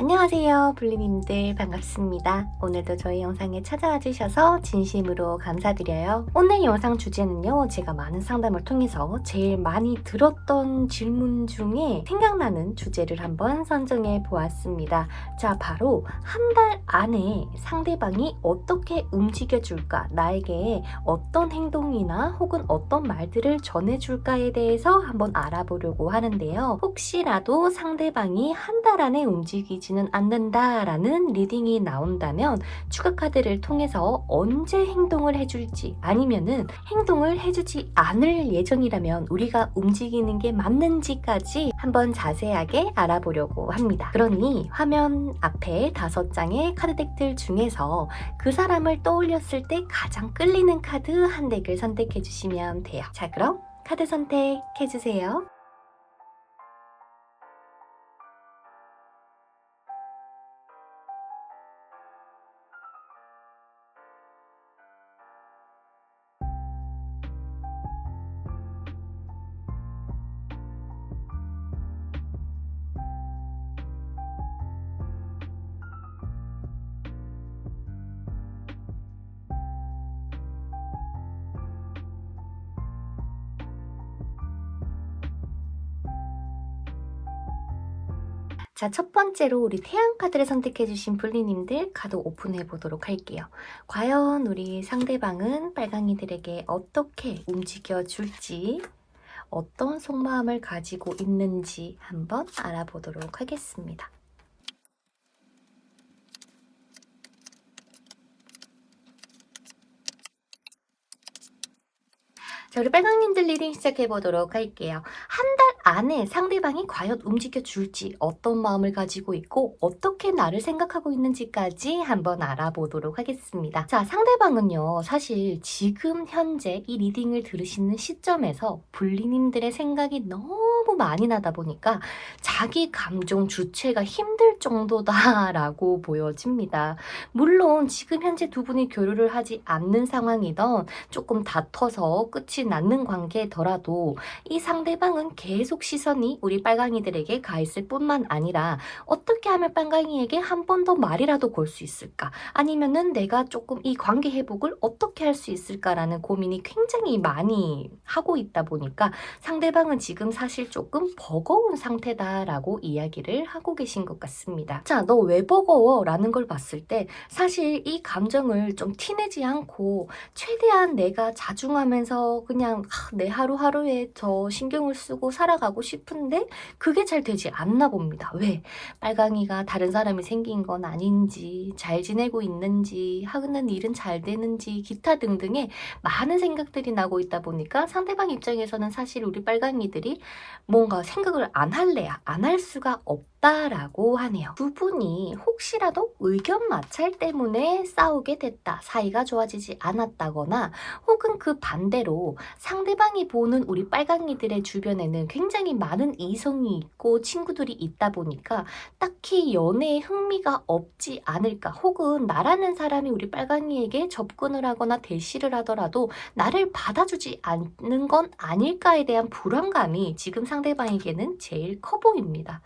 안녕하세요 블리님들, 반갑습니다. 오늘도 저희 영상에 찾아와 주셔서 진심으로 감사드려요. 오늘 영상 주제는요, 제가 많은 상담을 통해서 제일 많이 들었던 질문 중에 생각나는 주제를 한번 선정해 보았습니다. 자, 바로 한 달 안에 상대방이 어떻게 움직여줄까, 나에게 어떤 행동이나 혹은 어떤 말들을 전해줄까에 대해서 한번 알아보려고 하는데요. 혹시라도 상대방이 한 달 안에 움직이지는 않는다라는 리딩이 나온다면 추가 카드를 통해서 언제 행동을 해줄지, 아니면은 행동을 해주지 않을 예정이라면 우리가 움직이는 게 맞는지까지 한번 자세하게 알아보려고 합니다. 그러니 화면 앞에 5장의 카드 덱들 중에서 그 사람을 떠올렸을 때 가장 끌리는 카드 한 덱을 선택해 주시면 돼요. 자, 그럼 카드 선택해 주세요. 자, 첫 번째로 우리 태양 카드를 선택해주신 블리님들 카드 오픈해 보도록 할게요. 과연 우리 상대방은 빨강이들에게 어떻게 움직여줄지, 어떤 속마음을 가지고 있는지 한번 알아보도록 하겠습니다. 자, 우리 빨강님들 리딩 시작해 보도록 할게요. 한 달 안에 상대방이 과연 움직여줄지, 어떤 마음을 가지고 있고 어떻게 나를 생각하고 있는지까지 한번 알아보도록 하겠습니다. 자, 상대방은요, 사실 지금 현재 이 리딩을 들으시는 시점에서 블리님들의 생각이 너무 많이 나다 보니까 자기 감정 주체가 힘들 정도다라고 보여집니다. 물론 지금 현재 두 분이 교류를 하지 않는 상황이던 조금 다퉈서 끝이 낳는 관계더라도 이 상대방은 계속 시선이 우리 빨강이들에게 가 있을 뿐만 아니라 어떻게 하면 빨강이에게 한 번 더 말이라도 걸 수 있을까, 아니면은 내가 조금 이 관계 회복을 어떻게 할 수 있을까라는 고민이 굉장히 많이 하고 있다 보니까 상대방은 지금 사실 조금 버거운 상태다라고 이야기를 하고 계신 것 같습니다. 자, 너 왜 버거워? 라는 걸 봤을 때 사실 이 감정을 좀 티내지 않고 최대한 내가 자중하면서 그냥 내 하루하루에 더 신경을 쓰고 살아가고 싶은데 그게 잘 되지 않나 봅니다. 왜? 빨강이가 다른 사람이 생긴 건 아닌지, 잘 지내고 있는지, 하는 일은 잘 되는지, 기타 등등의 많은 생각들이 나고 있다 보니까 상대방 입장에서는 사실 우리 빨강이들이 뭔가 생각을 안 할래야 안 할 수가 없다라고 하네요. 두 분이 혹시라도 의견 마찰 때문에 싸우게 됐다, 사이가 좋아지지 않았다거나, 혹은 그 반대로 상대방이 보는 우리 빨강이들의 주변에는 굉장히 많은 이성이 있고 친구들이 있다 보니까 딱히 연애에 흥미가 없지 않을까, 혹은 나라는 사람이 우리 빨강이에게 접근을 하거나 대시를 하더라도 나를 받아주지 않는 건 아닐까에 대한 불안감이 지금 상대방에게는 제일 커 보입니다.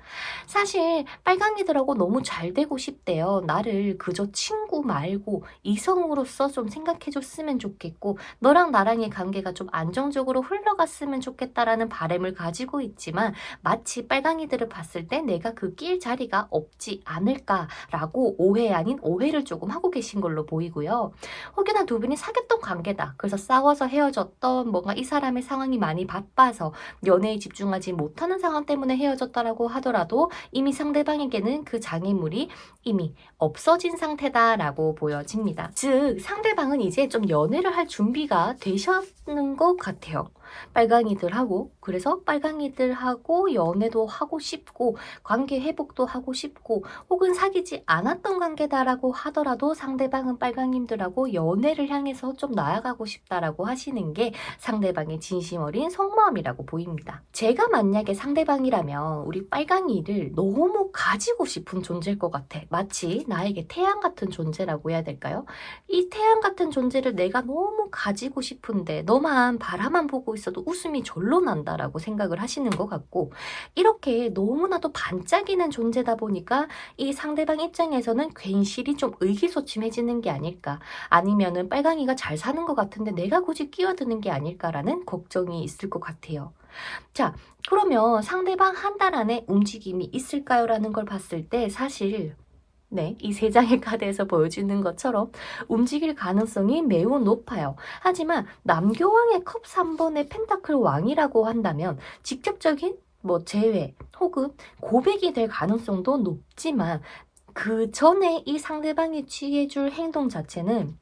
사실 빨강이들하고 너무 잘 되고 싶대요. 나를 그저 친구 말고 이성으로서 좀 생각해줬으면 좋겠고, 너랑 나랑의 관계가 좀 안정적으로 흘러갔으면 좋겠다라는 바람을 가지고 있지만 마치 빨강이들을 봤을 때 내가 그 낄 자리가 없지 않을까라고 오해 아닌 오해를 조금 하고 계신 걸로 보이고요. 혹여나 두 분이 사귀었던 관계다, 그래서 싸워서 헤어졌던, 뭔가 이 사람의 상황이 많이 바빠서 연애에 집중하지 못하는 상황 때문에 헤어졌다라고 하더라도 이미 상대방에게는 그 장애물이 이미 없어진 상태다라고 보여집니다. 즉, 상대방은 이제 좀 연애를 할 준비가 되셨는 것 같아요. 빨강이들하고, 그래서 빨강이들하고 연애도 하고 싶고 관계 회복도 하고 싶고, 혹은 사귀지 않았던 관계다라고 하더라도 상대방은 빨강님들하고 연애를 향해서 좀 나아가고 싶다라고 하시는 게 상대방의 진심 어린 속마음이라고 보입니다. 제가 만약에 상대방이라면 우리 빨강이를 너무 가지고 싶은 존재일 것 같아. 마치 나에게 태양 같은 존재라고 해야 될까요? 이 태양 같은 존재를 내가 너무 가지고 싶은데 너만 바라만 보고 있어도 웃음이 절로 난다라고 생각을 하시는 것 같고, 이렇게 너무나도 반짝이는 존재다 보니까 이 상대방 입장에서는 괜시리 좀 의기소침해지는 게 아닐까, 아니면은 빨강이가 잘 사는 것 같은데 내가 굳이 끼어드는 게 아닐까라는 걱정이 있을 것 같아요. 자, 그러면 상대방 한 달 안에 움직임이 있을까요? 라는 걸 봤을 때 사실 네, 이 세 장의 카드에서 보여주는 것처럼 움직일 가능성이 매우 높아요. 하지만 남교왕의 컵 3번의 펜타클 왕이라고 한다면 직접적인 뭐 재회 혹은 고백이 될 가능성도 높지만, 그 전에 이 상대방이 취해줄 행동 자체는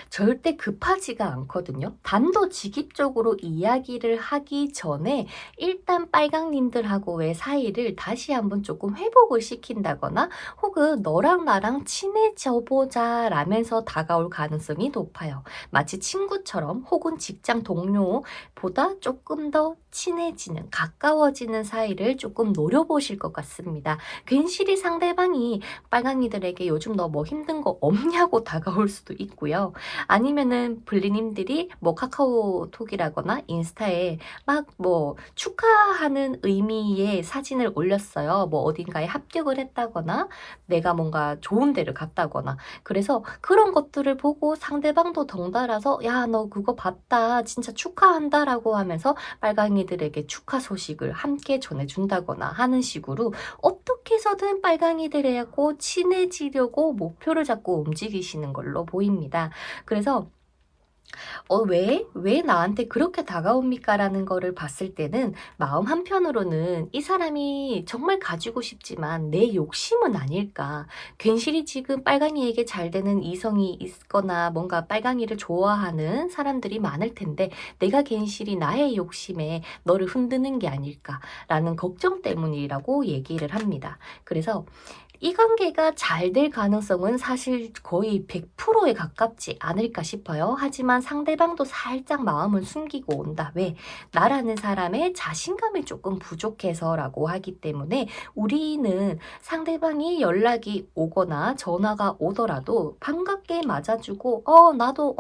절대 급하지가 않거든요. 단도직입적으로 이야기를 하기 전에 일단 빨강님들하고의 사이를 다시 한번 조금 회복을 시킨다거나, 혹은 너랑 나랑 친해져 보자 라면서 다가올 가능성이 높아요. 마치 친구처럼 혹은 직장 동료보다 조금 더 친해지는, 가까워지는 사이를 조금 노려보실 것 같습니다. 괜시리 상대방이 빨강이들에게 요즘 너 뭐 힘든 거 없냐고 다가올 수도 있고요. 아니면은 블리님들이 뭐 카카오톡이라거나 인스타에 막 뭐 축하하는 의미의 사진을 올렸어요. 뭐 어딘가에 합격을 했다거나 내가 뭔가 좋은 데를 갔다거나. 그래서 그런 것들을 보고 상대방도 덩달아서 야, 너 그거 봤다. 진짜 축하한다라고 하면서 빨강이들에게 축하 소식을 함께 전해준다거나 하는 식으로 어떻게 해서든 빨강이들하고 친해지려고 목표를 잡고 움직이시는 걸로 보입니다. 그래서 왜 나한테 그렇게 다가옵니까? 라는 거를 봤을 때는 마음 한편으로는 이 사람이 정말 가지고 싶지만 내 욕심은 아닐까. 괜시리 지금 빨강이에게 잘 되는 이성이 있거나 뭔가 빨강이를 좋아하는 사람들이 많을 텐데 내가 괜시리 나의 욕심에 너를 흔드는 게 아닐까라는 걱정 때문이라고 얘기를 합니다. 그래서 이 관계가 잘 될 가능성은 사실 거의 100%에 가깝지 않을까 싶어요. 하지만 상대방도 살짝 마음을 숨기고 온다. 왜? 나라는 사람의 자신감이 조금 부족해서라고 하기 때문에 우리는 상대방이 연락이 오거나 전화가 오더라도 반갑게 맞아주고 나도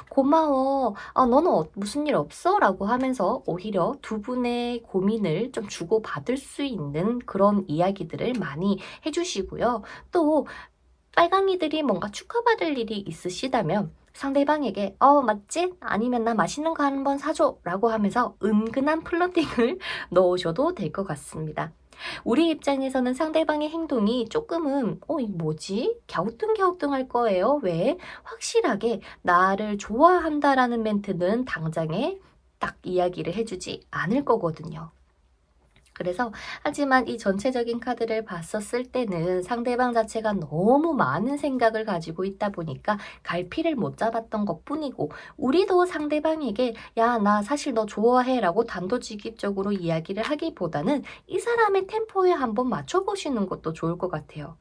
고마워. 너는 무슨 일 없어? 라고 하면서 오히려 두 분의 고민을 좀 주고받을 수 있는 그런 이야기들을 많이 해주시고요. 또 빨강이들이 뭔가 축하받을 일이 있으시다면 상대방에게 맞지? 아니면 나 맛있는 거 한번 사줘 라고 하면서 은근한 플러팅을 넣으셔도 될 것 같습니다. 우리 입장에서는 상대방의 행동이 조금은 이 뭐지? 갸우뚱갸우뚱할 거예요. 왜? 확실하게 나를 좋아한다라는 멘트는 당장에 딱 이야기를 해주지 않을 거거든요. 그래서 하지만 이 전체적인 카드를 봤었을 때는 상대방 자체가 너무 많은 생각을 가지고 있다 보니까 갈피를 못 잡았던 것뿐이고, 우리도 상대방에게 야, 나 사실 너 좋아해 라고 단도직입적으로 이야기를 하기보다는 이 사람의 템포에 한번 맞춰보시는 것도 좋을 것 같아요.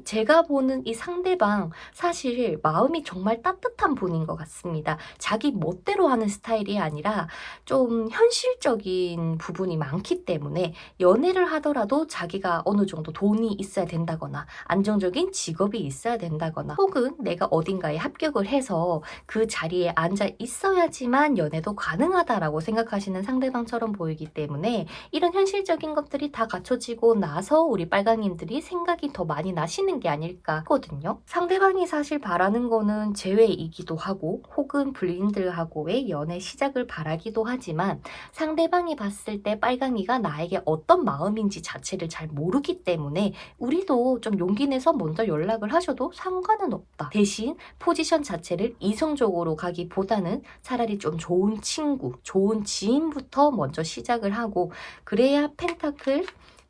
제가 보는 이 상대방 사실 마음이 정말 따뜻한 분인 것 같습니다. 자기 멋대로 하는 스타일이 아니라 좀 현실적인 부분이 많기 때문에 연애를 하더라도 자기가 어느 정도 돈이 있어야 된다거나 안정적인 직업이 있어야 된다거나 혹은 내가 어딘가에 합격을 해서 그 자리에 앉아 있어야지만 연애도 가능하다라고 생각하시는 상대방처럼 보이기 때문에 이런 현실적인 것들이 다 갖춰지고 나서 우리 빨강님들이 생각이 더 많이 나시는 게 아닐까 하거든요. 상대방이 사실 바라는 거는 재회이기도 하고 혹은 블린들하고의 연애 시작을 바라기도 하지만, 상대방이 봤을 때 빨강이가 나에게 어떤 마음인지 자체를 잘 모르기 때문에 우리도 좀 용기 내서 먼저 연락을 하셔도 상관은 없다. 대신 포지션 자체를 이성적으로 가기보다는 차라리 좀 좋은 친구, 좋은 지인부터 먼저 시작을 하고, 그래야 펜타클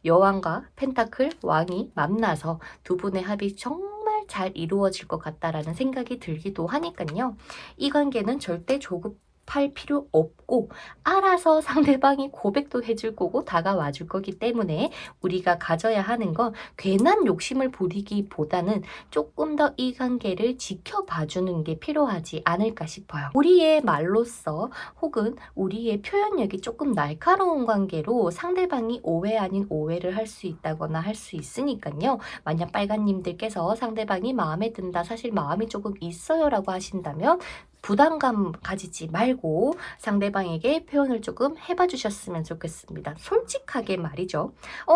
여왕과 펜타클 왕이 만나서 두 분의 합이 정말 잘 이루어질 것 같다라는 생각이 들기도 하니까요. 이 관계는 절대 조급할 필요 없고 알아서 상대방이 고백도 해줄 거고 다가와 줄 거기 때문에 우리가 가져야 하는 건 괜한 욕심을 부리기보다는 조금 더 이 관계를 지켜봐 주는 게 필요하지 않을까 싶어요. 우리의 말로써 혹은 우리의 표현력이 조금 날카로운 관계로 상대방이 오해 아닌 오해를 할 수 있다거나 할 수 있으니까요. 만약 빨간님들께서 상대방이 마음에 든다, 사실 마음이 조금 있어요 라고 하신다면 부담감 가지지 말고 상대방에게 표현을 조금 해봐 주셨으면 좋겠습니다. 솔직하게 말이죠.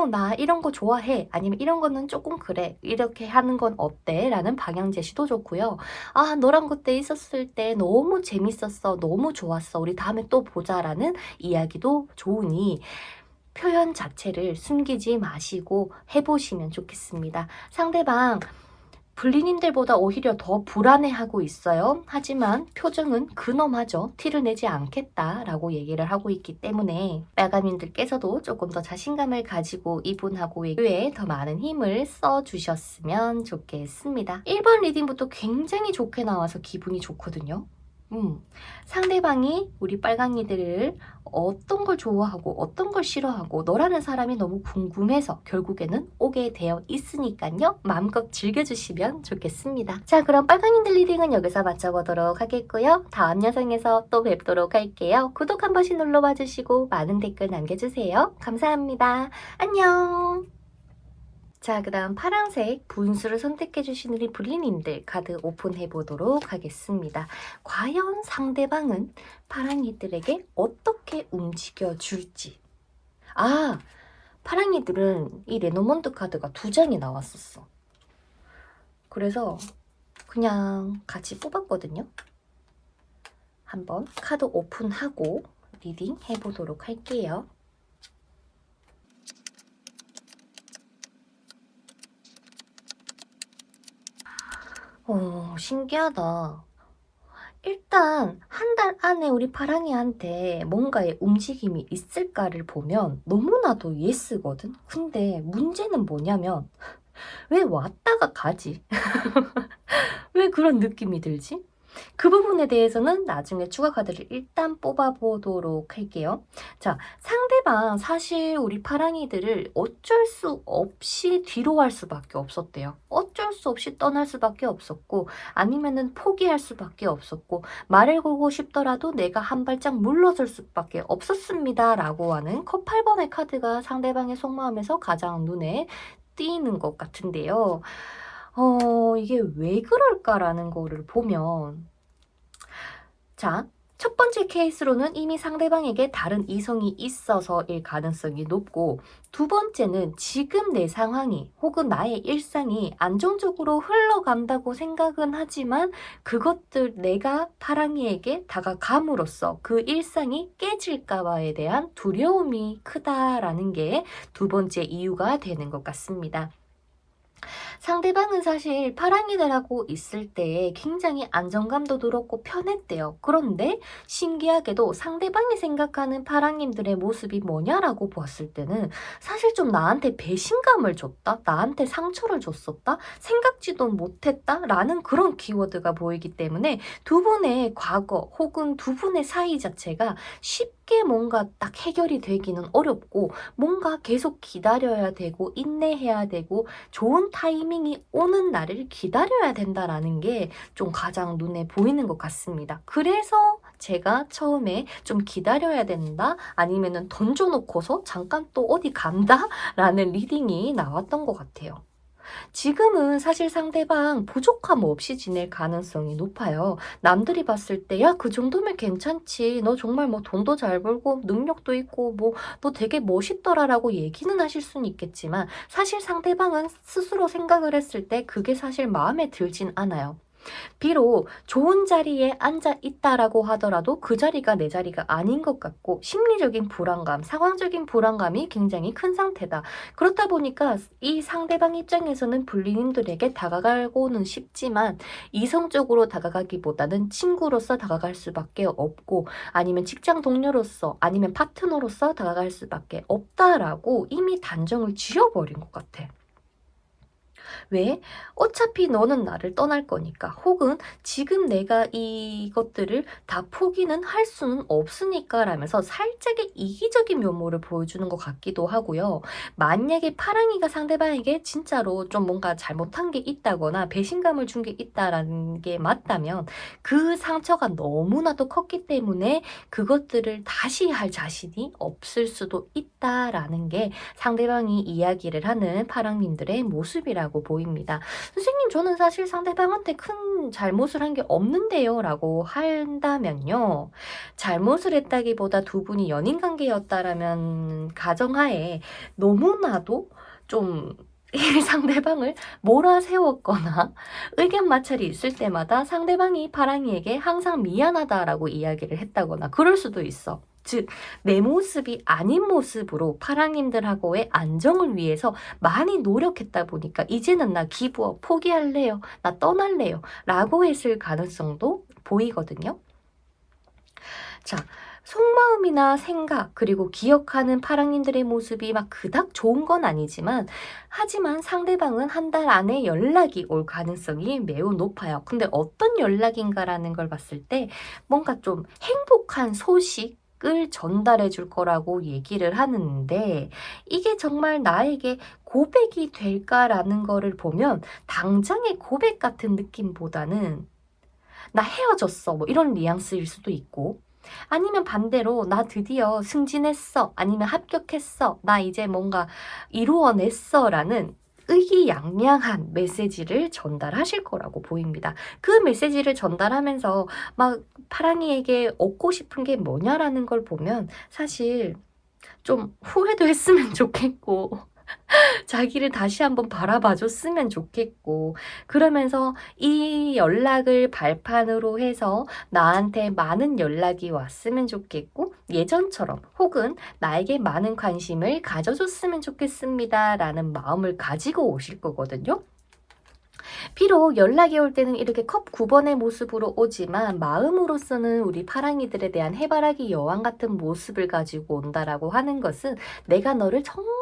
나 이런 거 좋아해. 아니면 이런 거는 조금 그래. 이렇게 하는 건 어때? 라는 방향 제시도 좋고요. 너랑 그때 있었을 때 너무 재밌었어. 너무 좋았어. 우리 다음에 또 보자. 라는 이야기도 좋으니 표현 자체를 숨기지 마시고 해보시면 좋겠습니다. 상대방 불리님들보다 오히려 더 불안해하고 있어요. 하지만 표정은 근엄하죠. 티를 내지 않겠다라고 얘기를 하고 있기 때문에 빨간님들께서도 조금 더 자신감을 가지고 이분하고 외교에 더 많은 힘을 써주셨으면 좋겠습니다. 1번 리딩부터 굉장히 좋게 나와서 기분이 좋거든요. 상대방이 우리 빨강이들을 어떤 걸 좋아하고 어떤 걸 싫어하고 너라는 사람이 너무 궁금해서 결국에는 오게 되어 있으니까요. 마음껏 즐겨주시면 좋겠습니다. 자, 그럼 빨강이들 리딩은 여기서 마쳐보도록 하겠고요. 다음 영상에서 또 뵙도록 할게요. 구독 한 번씩 눌러봐 주시고 많은 댓글 남겨주세요. 감사합니다. 안녕. 자, 그 다음 파란색 분수를 선택해 주신 우리 불리님들 카드 오픈해 보도록 하겠습니다. 과연 상대방은 파랑이들에게 어떻게 움직여 줄지. 파랑이들은 이 레노먼드 카드가 2장이 나왔었어. 그래서 그냥 같이 뽑았거든요. 한번 카드 오픈하고 리딩 해보도록 할게요. 신기하다. 일단 한 달 안에 우리 파랑이한테 뭔가의 움직임이 있을까를 보면 너무나도 예스거든. 근데 문제는 뭐냐면 왜 왔다가 가지? 왜 그런 느낌이 들지? 그 부분에 대해서는 나중에 추가 카드를 일단 뽑아보도록 할게요. 자, 상대방 사실 우리 파랑이들을 어쩔 수 없이 뒤로 할 수밖에 없었대요. 어쩔 수 없이 떠날 수밖에 없었고 아니면은 포기할 수밖에 없었고 말을 걸고 싶더라도 내가 한 발짝 물러설 수밖에 없었습니다. 라고 하는 컵 8번의 카드가 상대방의 속마음에서 가장 눈에 띄는 것 같은데요. 이게 왜 그럴까라는 거를 보면 자, 첫 번째 케이스로는 이미 상대방에게 다른 이성이 있어서일 가능성이 높고 두 번째는 지금 내 상황이 혹은 나의 일상이 안정적으로 흘러간다고 생각은 하지만 그것들 내가 파랑이에게 다가감으로써 그 일상이 깨질까 봐에 대한 두려움이 크다라는 게 두 번째 이유가 되는 것 같습니다. 상대방은 사실 파랑이들하고 있을 때 굉장히 안정감도 들었고 편했대요. 그런데 신기하게도 상대방이 생각하는 파랑님들의 모습이 뭐냐라고 봤을 때는 사실 좀 나한테 배신감을 줬다? 나한테 상처를 줬었다? 생각지도 못했다? 라는 그런 키워드가 보이기 때문에 두 분의 과거 혹은 두 분의 사이 자체가 쉽게 뭔가 딱 해결이 되기는 어렵고 뭔가 계속 기다려야 되고 인내해야 되고 좋은 타이밍이 오는 날을 기다려야 된다라는 게 좀 가장 눈에 보이는 것 같습니다. 그래서 제가 처음에 좀 기다려야 된다 아니면은 던져놓고서 잠깐 또 어디 간다 라는 리딩이 나왔던 것 같아요. 지금은 사실 상대방 부족함 없이 지낼 가능성이 높아요. 남들이 봤을 때, 야, 그 정도면 괜찮지. 너 정말 뭐 돈도 잘 벌고 능력도 있고 뭐 너 되게 멋있더라라고 얘기는 하실 수는 있겠지만 사실 상대방은 스스로 생각을 했을 때 그게 사실 마음에 들진 않아요. 비록 좋은 자리에 앉아 있다라고 하더라도 그 자리가 내 자리가 아닌 것 같고 심리적인 불안감, 상황적인 불안감이 굉장히 큰 상태다. 그렇다 보니까 이 상대방 입장에서는 불리님들에게 다가가고는 싶지만 이성적으로 다가가기보다는 친구로서 다가갈 수밖에 없고 아니면 직장 동료로서 아니면 파트너로서 다가갈 수밖에 없다라고 이미 단정을 지어버린 것 같아. 왜? 어차피 너는 나를 떠날 거니까 혹은 지금 내가 이것들을 다 포기는 할 수는 없으니까 라면서 살짝의 이기적인 면모를 보여주는 것 같기도 하고요. 만약에 파랑이가 상대방에게 진짜로 좀 뭔가 잘못한 게 있다거나 배신감을 준 게 있다라는 게 맞다면 그 상처가 너무나도 컸기 때문에 그것들을 다시 할 자신이 없을 수도 있다. 싶다라는 게 상대방이 이야기를 하는 파랑님들의 모습이라고 보입니다. 선생님, 저는 사실 상대방한테 큰 잘못을 한 게 없는데요 라고 한다면요. 잘못을 했다기보다 두 분이 연인 관계였다라면 가정하에 너무나도 좀 이 상대방을 몰아세웠거나 의견 마찰이 있을 때마다 상대방이 파랑이에게 항상 미안하다라고 이야기를 했다거나 그럴 수도 있어. 즉, 내 모습이 아닌 모습으로 파랑님들하고의 안정을 위해서 많이 노력했다 보니까 이제는 나 기브업, 포기할래요, 나 떠날래요 라고 했을 가능성도 보이거든요. 자, 속마음이나 생각 그리고 기억하는 파랑님들의 모습이 막 그닥 좋은 건 아니지만 하지만 상대방은 한 달 안에 연락이 올 가능성이 매우 높아요. 근데 어떤 연락인가라는 걸 봤을 때 뭔가 좀 행복한 소식을 전달해 줄 거라고 얘기를 하는데 이게 정말 나에게 고백이 될까라는 거를 보면 당장의 고백 같은 느낌보다는 나 헤어졌어 뭐 이런 뉘앙스일 수도 있고 아니면 반대로 나 드디어 승진했어 아니면 합격했어 나 이제 뭔가 이루어냈어 라는 의기양양한 메시지를 전달하실 거라고 보입니다. 그 메시지를 전달하면서 막 파랑이에게 얻고 싶은 게 뭐냐라는 걸 보면 사실 좀 후회도 했으면 좋겠고 자기를 다시 한번 바라봐 줬으면 좋겠고 그러면서 이 연락을 발판으로 해서 나한테 많은 연락이 왔으면 좋겠고 예전처럼 혹은 나에게 많은 관심을 가져줬으면 좋겠습니다 라는 마음을 가지고 오실 거거든요. 비록 연락이 올 때는 이렇게 컵 9번의 모습으로 오지만 마음으로서는 우리 파랑이들에 대한 해바라기 여왕 같은 모습을 가지고 온다라고 하는 것은 내가 너를 정말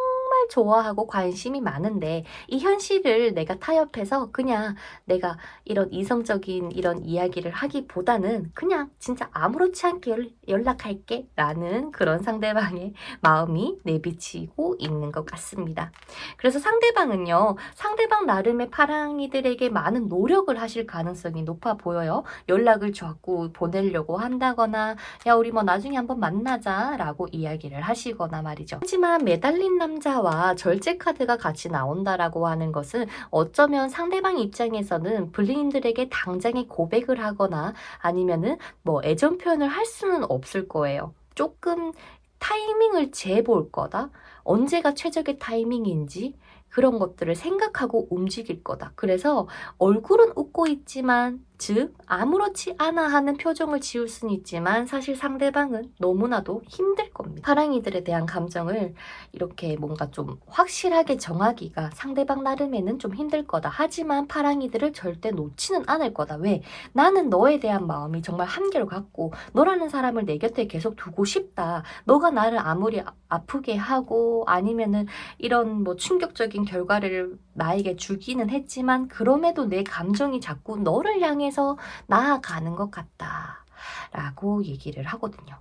좋아하고 관심이 많은데 이 현실을 내가 타협해서 그냥 내가 이런 이성적인 이런 이야기를 하기보다는 그냥 진짜 아무렇지 않게 연락할게 라는 그런 상대방의 마음이 내비치고 있는 것 같습니다. 그래서 상대방은요, 상대방 나름의 파랑이들에게 많은 노력을 하실 가능성이 높아 보여요. 연락을 자꾸 보내려고 한다거나 야 우리 뭐 나중에 한번 만나자 라고 이야기를 하시거나 말이죠. 하지만 매달린 남자와 절제 카드가 같이 나온다라고 하는 것은 어쩌면 상대방 입장에서는 블리님들에게 당장에 고백을 하거나 아니면은 뭐 애정 표현을 할 수는 없을 거예요. 조금 타이밍을 재볼 거다. 언제가 최적의 타이밍인지 그런 것들을 생각하고 움직일 거다. 그래서 얼굴은 웃고 있지만 즉 아무렇지 않아 하는 표정을 지을 수는 있지만 사실 상대방은 너무나도 힘들 겁니다. 사랑이들에 대한 감정을 이렇게 뭔가 좀 확실하게 정하기가 상대방 나름에는 좀 힘들 거다. 하지만 파랑이들을 절대 놓지는 않을 거다. 왜? 나는 너에 대한 마음이 정말 한결같고 너라는 사람을 내 곁에 계속 두고 싶다. 너가 나를 아무리 아프게 하고 아니면은 이런 뭐 충격적인 결과를 나에게 주기는 했지만 그럼에도 내 감정이 자꾸 너를 향해서 나아가는 것 같다 라고 얘기를 하거든요.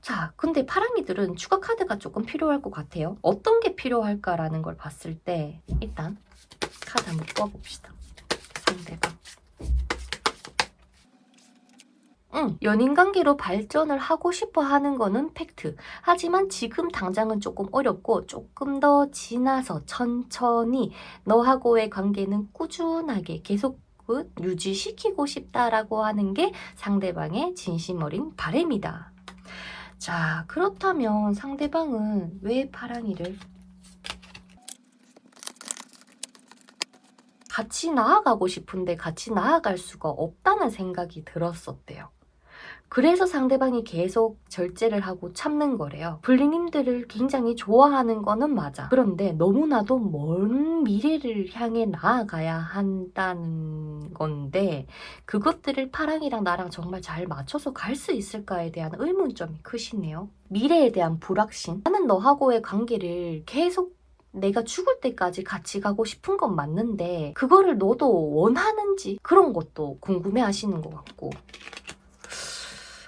자, 근데 파랑이들은 추가 카드가 조금 필요할 것 같아요. 어떤 게 필요할까라는 걸 봤을 때 일단 카드 한번 뽑아봅시다. 상대방 연인관계로 발전을 하고 싶어 하는 거는 팩트. 하지만 지금 당장은 조금 어렵고 조금 더 지나서 천천히 너하고의 관계는 꾸준하게 계속 유지시키고 싶다라고 하는 게 상대방의 진심 어린 바람이다. 자, 그렇다면 상대방은 왜 파랑이를 같이 나아가고 싶은데 같이 나아갈 수가 없다는 생각이 들었었대요. 그래서 상대방이 계속 절제를 하고 참는 거래요. 블리님들을 굉장히 좋아하는 거는 맞아. 그런데 너무나도 먼 미래를 향해 나아가야 한다는 건데 그것들을 파랑이랑 나랑 정말 잘 맞춰서 갈 수 있을까에 대한 의문점이 크시네요. 미래에 대한 불확신. 나는 너하고의 관계를 계속 내가 죽을 때까지 같이 가고 싶은 건 맞는데 그거를 너도 원하는지 그런 것도 궁금해 하시는 것 같고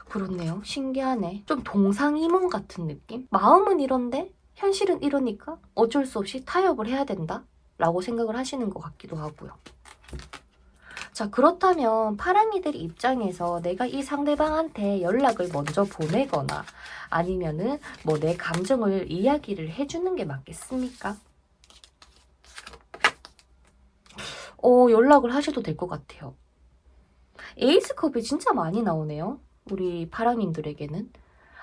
그렇네요. 신기하네. 좀 동상이몽 같은 느낌? 마음은 이런데 현실은 이러니까 어쩔 수 없이 타협을 해야 된다? 라고 생각을 하시는 것 같기도 하고요. 자, 그렇다면 파랑이들 입장에서 내가 이 상대방한테 연락을 먼저 보내거나 아니면은 뭐 내 감정을 이야기를 해주는 게 맞겠습니까? 연락을 하셔도 될 것 같아요. 에이스컵이 진짜 많이 나오네요. 우리 파랑님들에게는.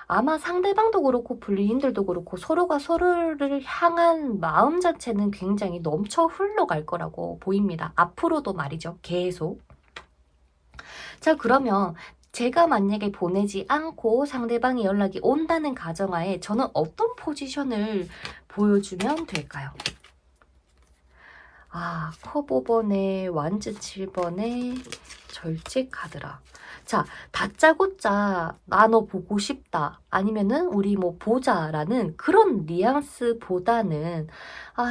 아마 상대방도 그렇고 불리님들도 그렇고 서로가 서로를 향한 마음 자체는 굉장히 넘쳐 흘러갈 거라고 보입니다. 앞으로도 말이죠. 계속. 자, 그러면 제가 만약에 보내지 않고 상대방이 연락이 온다는 가정하에 저는 어떤 포지션을 보여주면 될까요? 컵 5번에 완즈 7번에 절제 카드라. 자, 다짜고짜 나 너 보고 싶다. 아니면은 우리 뭐 보자라는 그런 뉘앙스보다는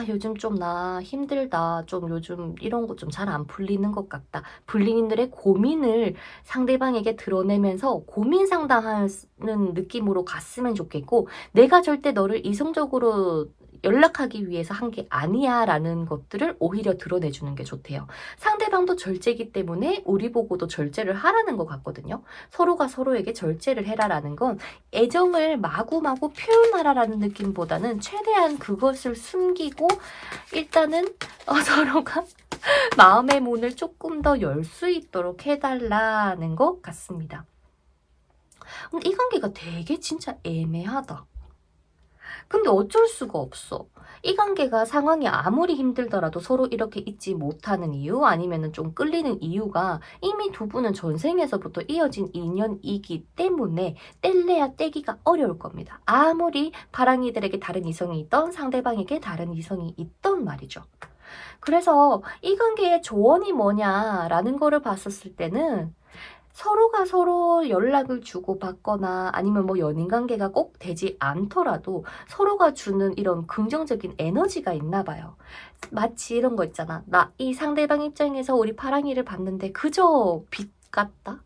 요즘 좀 나 힘들다. 좀 요즘 이런 거 좀 잘 안 풀리는 것 같다. 불리님들의 고민을 상대방에게 드러내면서 고민 상담하는 느낌으로 갔으면 좋겠고, 내가 절대 너를 이성적으로 연락하기 위해서 한 게 아니야 라는 것들을 오히려 드러내주는 게 좋대요. 상대방도 절제이기 때문에 우리 보고도 절제를 하라는 것 같거든요. 서로가 서로에게 절제를 해라라는 건 애정을 마구마구 표현하라라는 느낌보다는 최대한 그것을 숨기고 일단은 서로가 마음의 문을 조금 더 열 수 있도록 해달라는 것 같습니다. 근데 이 관계가 되게 진짜 애매하다. 근데 어쩔 수가 없어. 이 관계가 상황이 아무리 힘들더라도 서로 이렇게 있지 못하는 이유 아니면은 좀 끌리는 이유가 이미 두 분은 전생에서부터 이어진 인연이기 때문에 뗄래야 떼기가 어려울 겁니다. 아무리 파랑이들에게 다른 이성이 있던 상대방에게 다른 이성이 있던 말이죠. 그래서 이 관계의 조언이 뭐냐라는 거를 봤었을 때는 서로가 서로 연락을 주고받거나 아니면 뭐 연인 관계가 꼭 되지 않더라도 서로가 주는 이런 긍정적인 에너지가 있나 봐요. 마치 이런 거 있잖아. 나 이 상대방 입장에서 우리 파랑이를 봤는데 그저 빛 같다?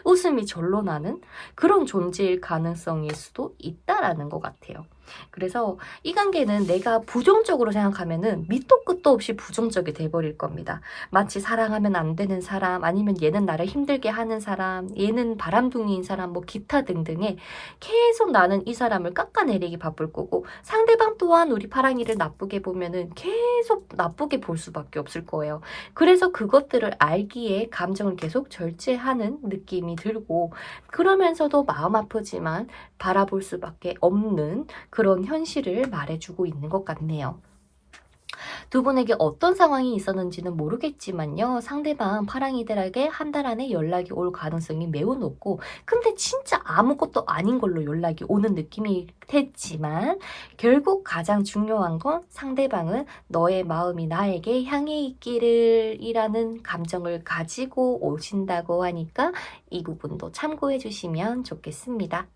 웃음이 절로 나는 그런 존재일 가능성일 수도 있다라는 것 같아요. 그래서 이 관계는 내가 부정적으로 생각하면은 밑도 끝도 없이 부정적이 돼버릴 겁니다. 마치 사랑하면 안 되는 사람, 아니면 얘는 나를 힘들게 하는 사람, 얘는 바람둥이인 사람, 뭐 기타 등등의 계속 나는 이 사람을 깎아내리기 바쁠 거고, 상대방 또한 우리 파랑이를 나쁘게 보면은 계속 나쁘게 볼 수밖에 없을 거예요. 그래서 그것들을 알기에 감정을 계속 절제하는 느낌이 들고, 그러면서도 마음 아프지만 바라볼 수밖에 없는 그런 현실을 말해주고 있는 것 같네요. 두 분에게 어떤 상황이 있었는지는 모르겠지만요. 상대방 파랑이들에게 한 달 안에 연락이 올 가능성이 매우 높고, 근데 진짜 아무것도 아닌 걸로 연락이 오는 느낌이 됐지만 결국 가장 중요한 건 상대방은 너의 마음이 나에게 향해 있기를 이라는 감정을 가지고 오신다고 하니까 이 부분도 참고해 주시면 좋겠습니다.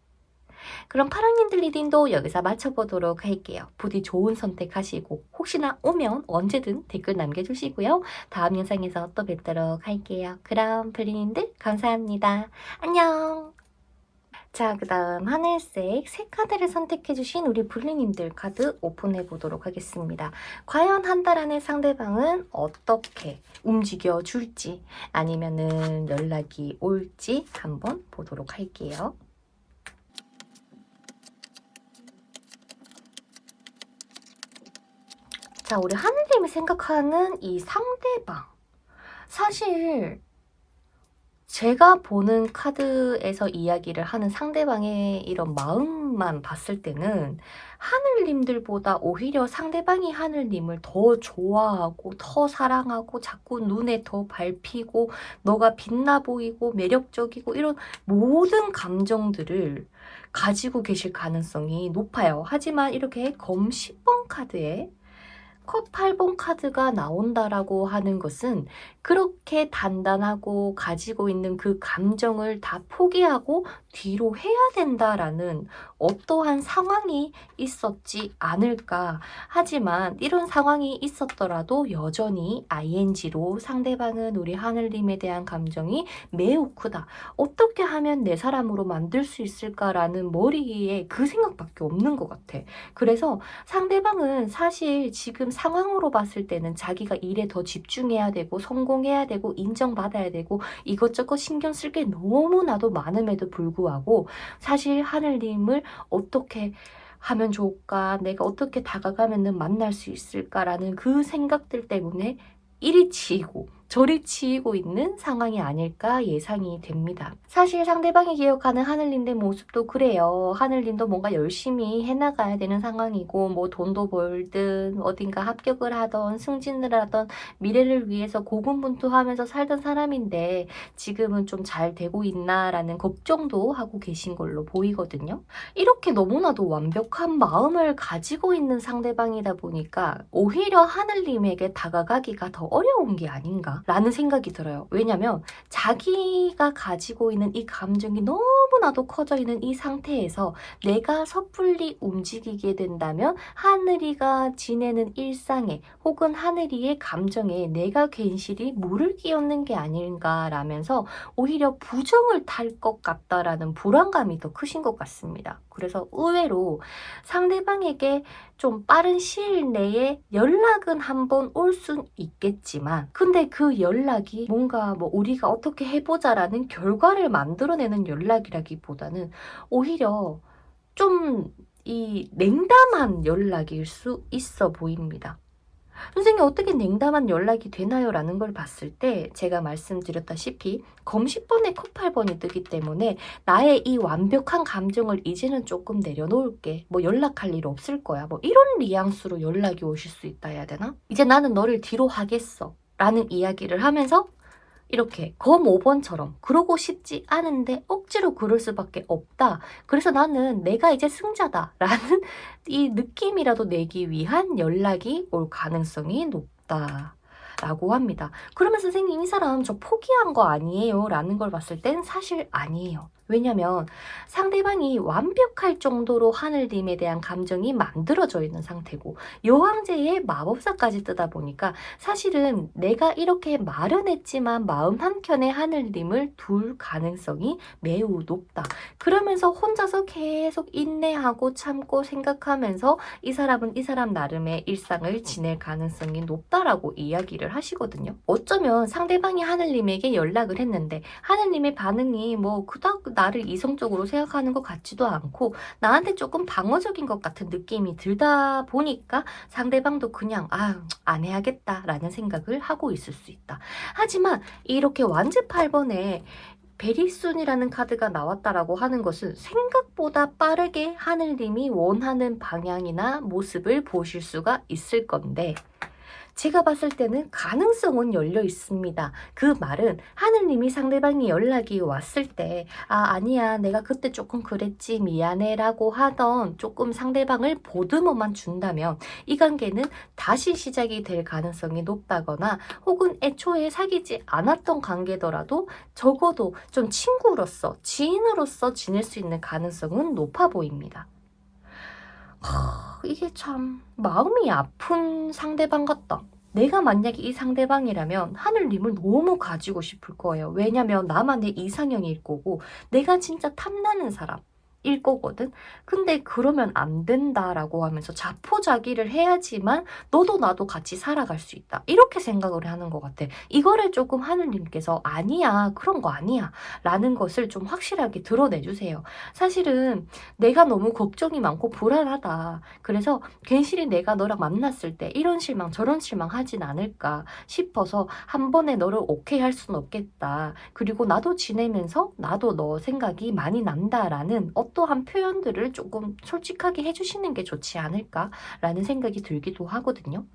그럼 파랑님들 리딩도 여기서 마쳐보도록 할게요. 부디 좋은 선택하시고 혹시나 오면 언제든 댓글 남겨주시고요. 다음 영상에서 또 뵙도록 할게요. 그럼 블리님들 감사합니다. 안녕. 자, 그 다음 하늘색 새 카드를 선택해주신 우리 블리님들 카드 오픈해보도록 하겠습니다. 과연 한 달 안에 상대방은 어떻게 움직여 줄지 아니면은 연락이 올지 한번 보도록 할게요. 자, 우리 하늘님이 생각하는 이 상대방. 사실 제가 보는 카드에서 이야기를 하는 상대방의 이런 마음만 봤을 때는 하늘님들보다 오히려 상대방이 하늘님을 더 좋아하고 더 사랑하고 자꾸 눈에 더 밟히고 너가 빛나 보이고 매력적이고 이런 모든 감정들을 가지고 계실 가능성이 높아요. 하지만 이렇게 검 10번 카드에 컵 8번 카드가 나온다라고 하는 것은 그렇게 단단하고 가지고 있는 그 감정을 다 포기하고 뒤로 해야 된다라는 어떠한 상황이 있었지 않을까. 하지만 이런 상황이 있었더라도 여전히 ING로 상대방은 우리 하늘님에 대한 감정이 매우 크다. 어떻게 하면 내 사람으로 만들 수 있을까라는 머리에 그 생각밖에 없는 것 같아. 그래서 상대방은 사실 지금 상황으로 봤을 때는 자기가 일에 더 집중해야 되고 성공해야 되고 인정받아야 되고 이것저것 신경 쓸 게 너무나도 많음에도 불구하고 사실 하늘님을 어떻게 하면 좋을까? 내가 어떻게 다가가면은 만날 수 있을까라는 그 생각들 때문에 이리 치이고 저리 치이고 있는 상황이 아닐까 예상이 됩니다. 사실 상대방이 기억하는 하늘님의 모습도 그래요. 하늘님도 뭔가 열심히 해나가야 되는 상황이고 뭐 돈도 벌든 어딘가 합격을 하던 승진을 하던 미래를 위해서 고군분투하면서 살던 사람인데 지금은 좀 잘 되고 있나라는 걱정도 하고 계신 걸로 보이거든요. 이렇게 너무나도 완벽한 마음을 가지고 있는 상대방이다 보니까 오히려 하늘님에게 다가가기가 더 어려운 게 아닌가 라는 생각이 들어요. 왜냐면 자기가 가지고 있는 이 감정이 너무나도 커져 있는 이 상태에서 내가 섣불리 움직이게 된다면 하늘이가 지내는 일상에 혹은 하늘이의 감정에 내가 괜시리 물을 끼얹는 게 아닌가라면서 오히려 부정을 탈 것 같다라는 불안감이 더 크신 것 같습니다. 그래서 의외로 상대방에게 좀 빠른 시일 내에 연락은 한번 올 순 있겠지만 근데 그 연락이 뭔가 뭐 우리가 어떻게 해보자라는 결과를 만들어내는 연락이라기보다는 오히려 좀 이 냉담한 연락일 수 있어 보입니다. 선생님 어떻게 냉담한 연락이 되나요? 라는 걸 봤을 때 제가 말씀드렸다시피 검10번에 컵 8번이 뜨기 때문에 나의 이 완벽한 감정을 이제는 조금 내려놓을게. 뭐 연락할 일 없을 거야. 뭐 이런 뉘앙스로 연락이 오실 수 있다 해야 되나? 이제 나는 너를 뒤로 하겠어. 라는 이야기를 하면서 이렇게 검 5번처럼 그러고 싶지 않은데 억지로 그럴 수밖에 없다. 그래서 나는 내가 이제 승자다 라는 이 느낌이라도 내기 위한 연락이 올 가능성이 높다. 라고 합니다. 그러면 선생님 이 사람 저 포기한 거 아니에요? 라는 걸 봤을 땐 사실 아니에요. 왜냐면 상대방이 완벽할 정도로 하늘님에 대한 감정이 만들어져 있는 상태고 여왕제의 마법사까지 뜨다 보니까 사실은 내가 이렇게 말은 했지만 마음 한켠에 하늘님을 둘 가능성이 매우 높다. 그러면서 혼자서 계속 인내하고 참고 생각하면서 이 사람은 이 사람 나름의 일상을 지낼 가능성이 높다라고 이야기를 하시거든요. 어쩌면 상대방이 하늘님에게 연락을 했는데 하늘님의 반응이 뭐 그닥 나를 이성적으로 생각하는 것 같지도 않고 나한테 조금 방어적인 것 같은 느낌이 들다 보니까 상대방도 그냥 안 해야겠다 라는 생각을 하고 있을 수 있다. 하지만 이렇게 완즈 8번에 베리순이라는 카드가 나왔다라고 하는 것은 생각보다 빠르게 하늘님이 원하는 방향이나 모습을 보실 수가 있을 건데 제가 봤을 때는 가능성은 열려 있습니다. 그 말은 하느님이 상대방이 연락이 왔을 때 아니야 내가 그때 조금 그랬지 미안해 라고 하던 조금 상대방을 보듬어만 준다면 이 관계는 다시 시작이 될 가능성이 높다거나 혹은 애초에 사귀지 않았던 관계더라도 적어도 좀 친구로서 지인으로서 지낼 수 있는 가능성은 높아 보입니다. 이게 참 마음이 아픈 상대방 같다. 내가 만약에 이 상대방이라면 하늘님을 너무 가지고 싶을 거예요. 왜냐면 나만의 이상형일 거고 내가 진짜 탐나는 사람일 거거든. 근데 그러면 안 된다라고 하면서 자포자기를 해야지만 너도 나도 같이 살아갈 수 있다. 이렇게 생각을 하는 것 같아. 이거를 조금 하늘님께서 아니야 그런 거 아니야 라는 것을 좀 확실하게 드러내주세요. 사실은 내가 너무 걱정이 많고 불안하다. 그래서 괜시리 내가 너랑 만났을 때 이런 실망 저런 실망 하진 않을까 싶어서 한 번에 너를 오케이 할 수는 없겠다. 그리고 나도 지내면서 나도 너 생각이 많이 난다라는 어떠한 표현들을 조금 솔직하게 해주시는 게 좋지 않을까라는 생각이 들기도 하거든요.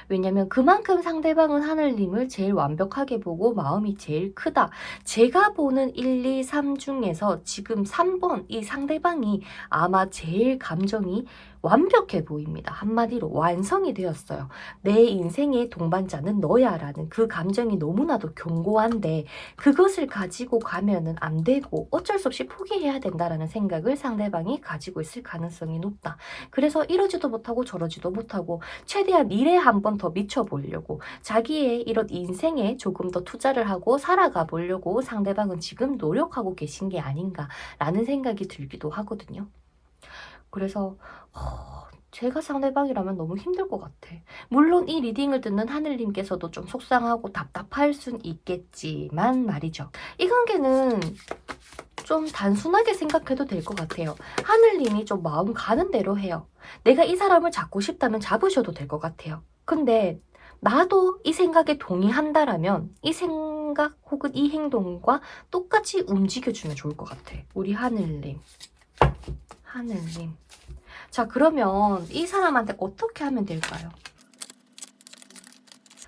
왜냐면 그만큼 상대방은 하늘님을 제일 완벽하게 보고 마음이 제일 크다. 제가 보는 1, 2, 3 중에서 지금 3번 이 상대방이 아마 제일 감정이 완벽해 보입니다. 한마디로 완성이 되었어요. 내 인생의 동반자는 너야 라는 그 감정이 너무나도 견고한데 그것을 가지고 가면은 안 되고 어쩔 수 없이 포기해야 된다라는 생각을 상대방이 가지고 있을 가능성이 높다. 그래서 이러지도 못하고 저러지도 못하고 최대한 일에 한 번 더 미쳐보려고 자기의 이런 인생에 조금 더 투자를 하고 살아가 보려고 상대방은 지금 노력하고 계신 게 아닌가라는 생각이 들기도 하거든요. 그래서 제가 상대방이라면 너무 힘들 것 같아. 물론 이 리딩을 듣는 하늘님께서도 좀 속상하고 답답할 순 있겠지만 말이죠. 이 관계는 좀 단순하게 생각해도 될 것 같아요. 하늘님이 좀 마음 가는 대로 해요. 내가 이 사람을 잡고 싶다면 잡으셔도 될 것 같아요. 근데 나도 이 생각에 동의한다라면 이 생각 혹은 이 행동과 똑같이 움직여주면 좋을 것 같아. 우리 하늘님. 하늘님. 자, 그러면 이 사람한테 어떻게 하면 될까요?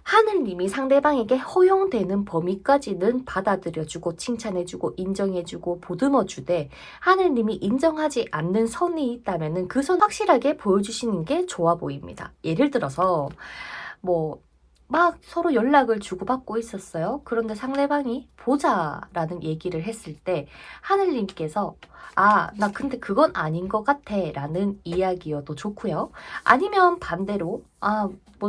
하늘님이 상대방에게 허용되는 범위까지는 받아들여주고 칭찬해주고 인정해주고 보듬어주되 하늘님이 인정하지 않는 선이 있다면 그 선 확실하게 보여주시는 게 좋아 보입니다. 예를 들어서 막 서로 연락을 주고받고 있었어요. 그런데 상대방이 보자라는 얘기를 했을 때 하늘님께서 나 근데 그건 아닌 것 같아 라는 이야기여도 좋고요. 아니면 반대로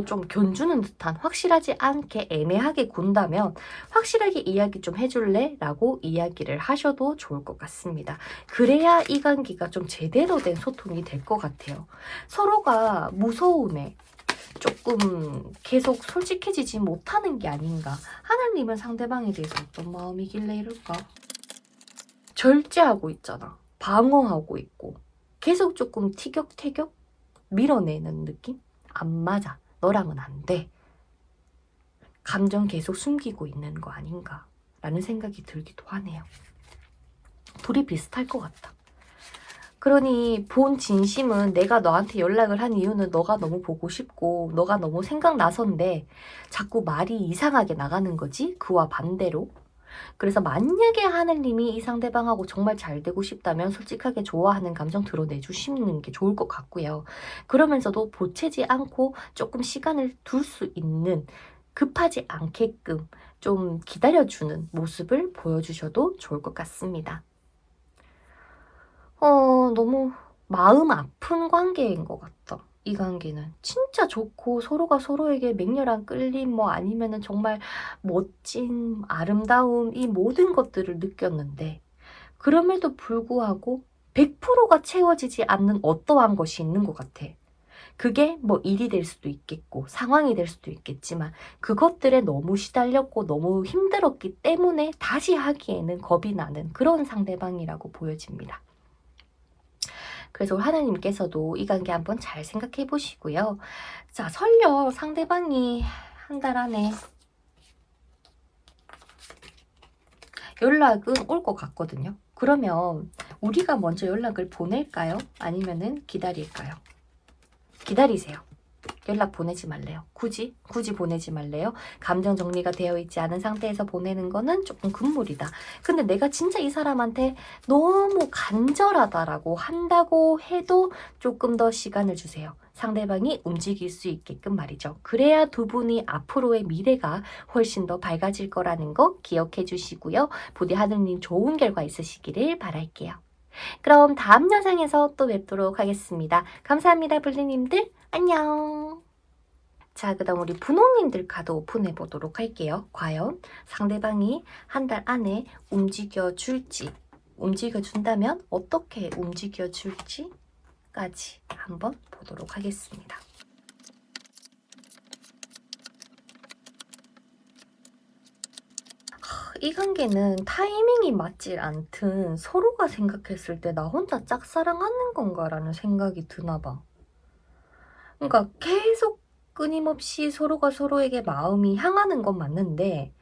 좀 견주는 듯한 확실하지 않게 애매하게 군다면 확실하게 이야기 좀 해줄래? 라고 이야기를 하셔도 좋을 것 같습니다. 그래야 이 관계가 좀 제대로 된 소통이 될 것 같아요. 서로가 무서움에 조금 계속 솔직해지지 못하는 게 아닌가. 하나님은 상대방에 대해서 어떤 마음이길래 이럴까? 절제하고 있잖아. 방어하고 있고 계속 조금 티격태격 밀어내는 느낌? 안 맞아. 너랑은 안 돼. 감정 계속 숨기고 있는 거 아닌가 라는 생각이 들기도 하네요. 둘이 비슷할 것 같다. 그러니 본 진심은 내가 너한테 연락을 한 이유는 너가 너무 보고 싶고 너가 너무 생각나서인데 자꾸 말이 이상하게 나가는 거지? 그와 반대로. 그래서 만약에 하늘님이 이 상대방하고 정말 잘 되고 싶다면 솔직하게 좋아하는 감정 드러내주시는 게 좋을 것 같고요. 그러면서도 보채지 않고 조금 시간을 둘 수 있는 급하지 않게끔 좀 기다려주는 모습을 보여주셔도 좋을 것 같습니다. 너무 마음 아픈 관계인 것 같다. 이 관계는 진짜 좋고 서로가 서로에게 맹렬한 끌림 아니면은 정말 멋진 아름다움 이 모든 것들을 느꼈는데 그럼에도 불구하고 100%가 채워지지 않는 어떠한 것이 있는 것 같아. 그게 일이 될 수도 있겠고 상황이 될 수도 있겠지만 그것들에 너무 시달렸고 너무 힘들었기 때문에 다시 하기에는 겁이 나는 그런 상대방이라고 보여집니다. 그래서 하나님께서도 이 관계 한번 잘 생각해 보시고요. 자, 설령 상대방이 한 달 안에 연락은 올 것 같거든요. 그러면 우리가 먼저 연락을 보낼까요? 아니면은 기다릴까요? 기다리세요. 연락 보내지 말래요. 굳이 보내지 말래요. 감정 정리가 되어 있지 않은 상태에서 보내는 거는 조금 금물이다. 근데 내가 진짜 이 사람한테 너무 간절하다라고 한다고 해도 조금 더 시간을 주세요. 상대방이 움직일 수 있게끔 말이죠. 그래야 두 분이 앞으로의 미래가 훨씬 더 밝아질 거라는 거 기억해 주시고요. 부디 하느님 좋은 결과 있으시기를 바랄게요. 그럼 다음 영상에서 또 뵙도록 하겠습니다. 감사합니다, 블리님들. 안녕. 자, 그 다음 우리 분홍님들 카드 오픈해 보도록 할게요. 과연 상대방이 한 달 안에 움직여줄지, 움직여준다면 어떻게 움직여줄지까지 한번 보도록 하겠습니다. 이 관계는 타이밍이 맞질 않든 서로가 생각했을 때 나 혼자 짝사랑하는 건가라는 생각이 드나 봐. 그러니까 계속 끊임없이 서로가 서로에게 마음이 향하는 건 맞는데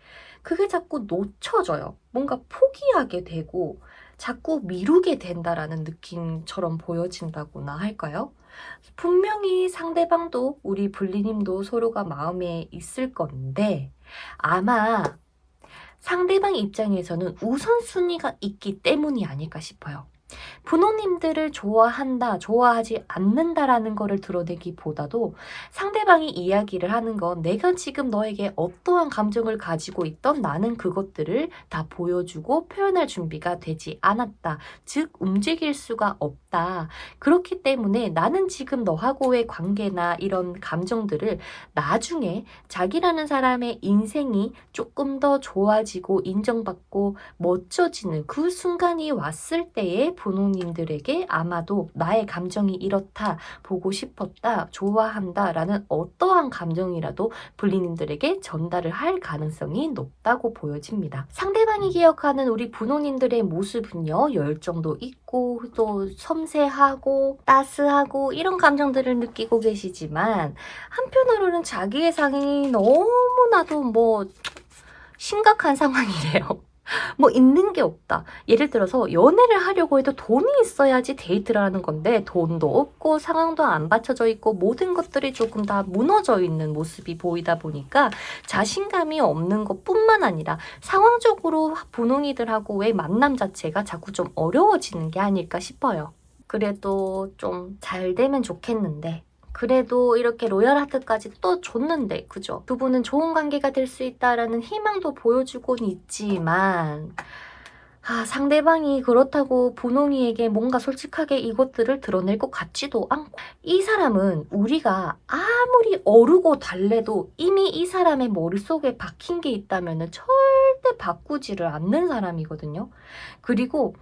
그게 자꾸 놓쳐져요. 뭔가 포기하게 되고 자꾸 미루게 된다라는 느낌처럼 보여진다고나 할까요? 분명히 상대방도 우리 블리님도 서로가 마음에 있을 건데 아마 상대방 입장에서는 우선순위가 있기 때문이 아닐까 싶어요. 부모님들을 좋아한다, 좋아하지 않는다라는 거를 드러내기보다도 상대방이 이야기를 하는 건 내가 지금 너에게 어떠한 감정을 가지고 있던 나는 그것들을 다 보여주고 표현할 준비가 되지 않았다. 즉 움직일 수가 없다. 그렇기 때문에 나는 지금 너하고의 관계나 이런 감정들을 나중에 자기라는 사람의 인생이 조금 더 좋아지고 인정받고 멋져지는 그 순간이 왔을 때에 부모님들에게 아마도 나의 감정이 이렇다, 보고 싶었다, 좋아한다 라는 어떠한 감정이라도 불리님들에게 전달을 할 가능성이 높다고 보여집니다. 상대방이 기억하는 우리 부모님들의 모습은요, 열정도 있고 또 섬세하고 따스하고 이런 감정들을 느끼고 계시지만, 한편으로는 자기의 상이 너무나도 심각한 상황이래요. 있는 게 없다. 예를 들어서 연애를 하려고 해도 돈이 있어야지 데이트를 하는 건데, 돈도 없고 상황도 안 받쳐져 있고 모든 것들이 조금 다 무너져 있는 모습이 보이다 보니까 자신감이 없는 것뿐만 아니라 상황적으로 분홍이들하고의 만남 자체가 자꾸 좀 어려워지는 게 아닐까 싶어요. 그래도 좀 잘 되면 좋겠는데, 그래도 이렇게 로얄 하트까지 또 줬는데, 그죠? 두 분은 좋은 관계가 될 수 있다라는 희망도 보여주곤 있지만, 상대방이 그렇다고 분홍이에게 뭔가 솔직하게 이것들을 드러낼 것 같지도 않고, 이 사람은 우리가 아무리 어르고 달래도 이미 이 사람의 머릿속에 박힌 게 있다면 절대 바꾸지를 않는 사람이거든요. 그리고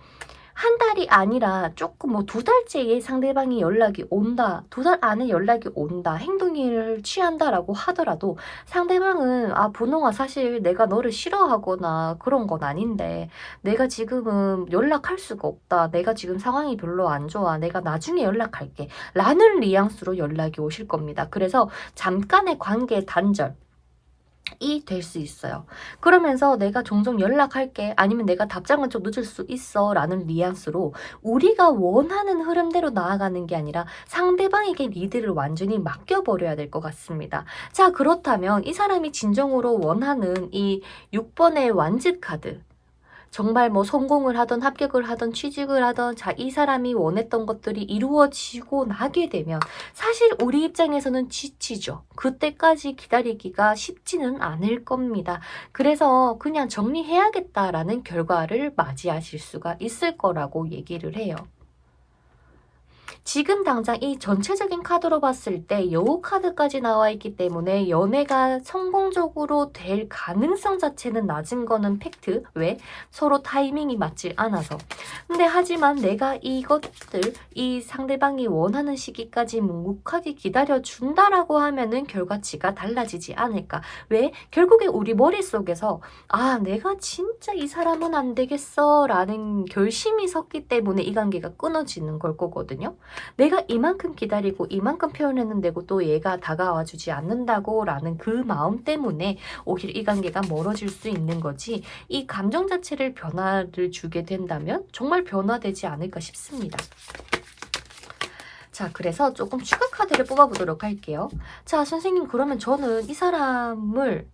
한 달이 아니라 조금 2달째에 상대방이 연락이 온다, 2달 안에 연락이 온다, 행동을 취한다라고 하더라도 상대방은 분홍아, 사실 내가 너를 싫어하거나 그런 건 아닌데 내가 지금은 연락할 수가 없다, 내가 지금 상황이 별로 안 좋아, 내가 나중에 연락할게 라는 뉘앙스로 연락이 오실 겁니다. 그래서 잠깐의 관계 단절 이 될 수 있어요. 그러면서 내가 종종 연락할게, 아니면 내가 답장은 좀 늦을 수 있어 라는 뉘앙스로 우리가 원하는 흐름대로 나아가는 게 아니라 상대방에게 리드를 완전히 맡겨버려야 될 것 같습니다. 자, 그렇다면 이 사람이 진정으로 원하는 이 6번의 완즈 카드, 정말 성공을 하던 합격을 하던 취직을 하던, 이 사람이 원했던 것들이 이루어지고 나게 되면 사실 우리 입장에서는 지치죠. 그때까지 기다리기가 쉽지는 않을 겁니다. 그래서 그냥 정리해야겠다라는 결과를 맞이하실 수가 있을 거라고 얘기를 해요. 지금 당장 이 전체적인 카드로 봤을 때 여우 카드까지 나와 있기 때문에 연애가 성공적으로 될 가능성 자체는 낮은 거는 팩트. 왜? 서로 타이밍이 맞지 않아서. 근데 하지만 내가 이것들, 이 상대방이 원하는 시기까지 묵묵하게 기다려준다라고 하면은 결과치가 달라지지 않을까. 왜? 결국에 우리 머릿속에서 내가 진짜 이 사람은 안 되겠어 라는 결심이 섰기 때문에 이 관계가 끊어지는 걸 거거든요. 내가 이만큼 기다리고 이만큼 표현했는데도 또 얘가 다가와 주지 않는다고 라는 그 마음 때문에 오히려 이 관계가 멀어질 수 있는 거지, 이 감정 자체를 변화를 주게 된다면 정말 변화되지 않을까 싶습니다. 자, 그래서 조금 추가 카드를 뽑아보도록 할게요. 자, 선생님, 그러면 저는 이 사람을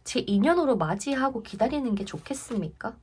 제 인연으로 맞이하고 기다리는 게 좋겠습니까?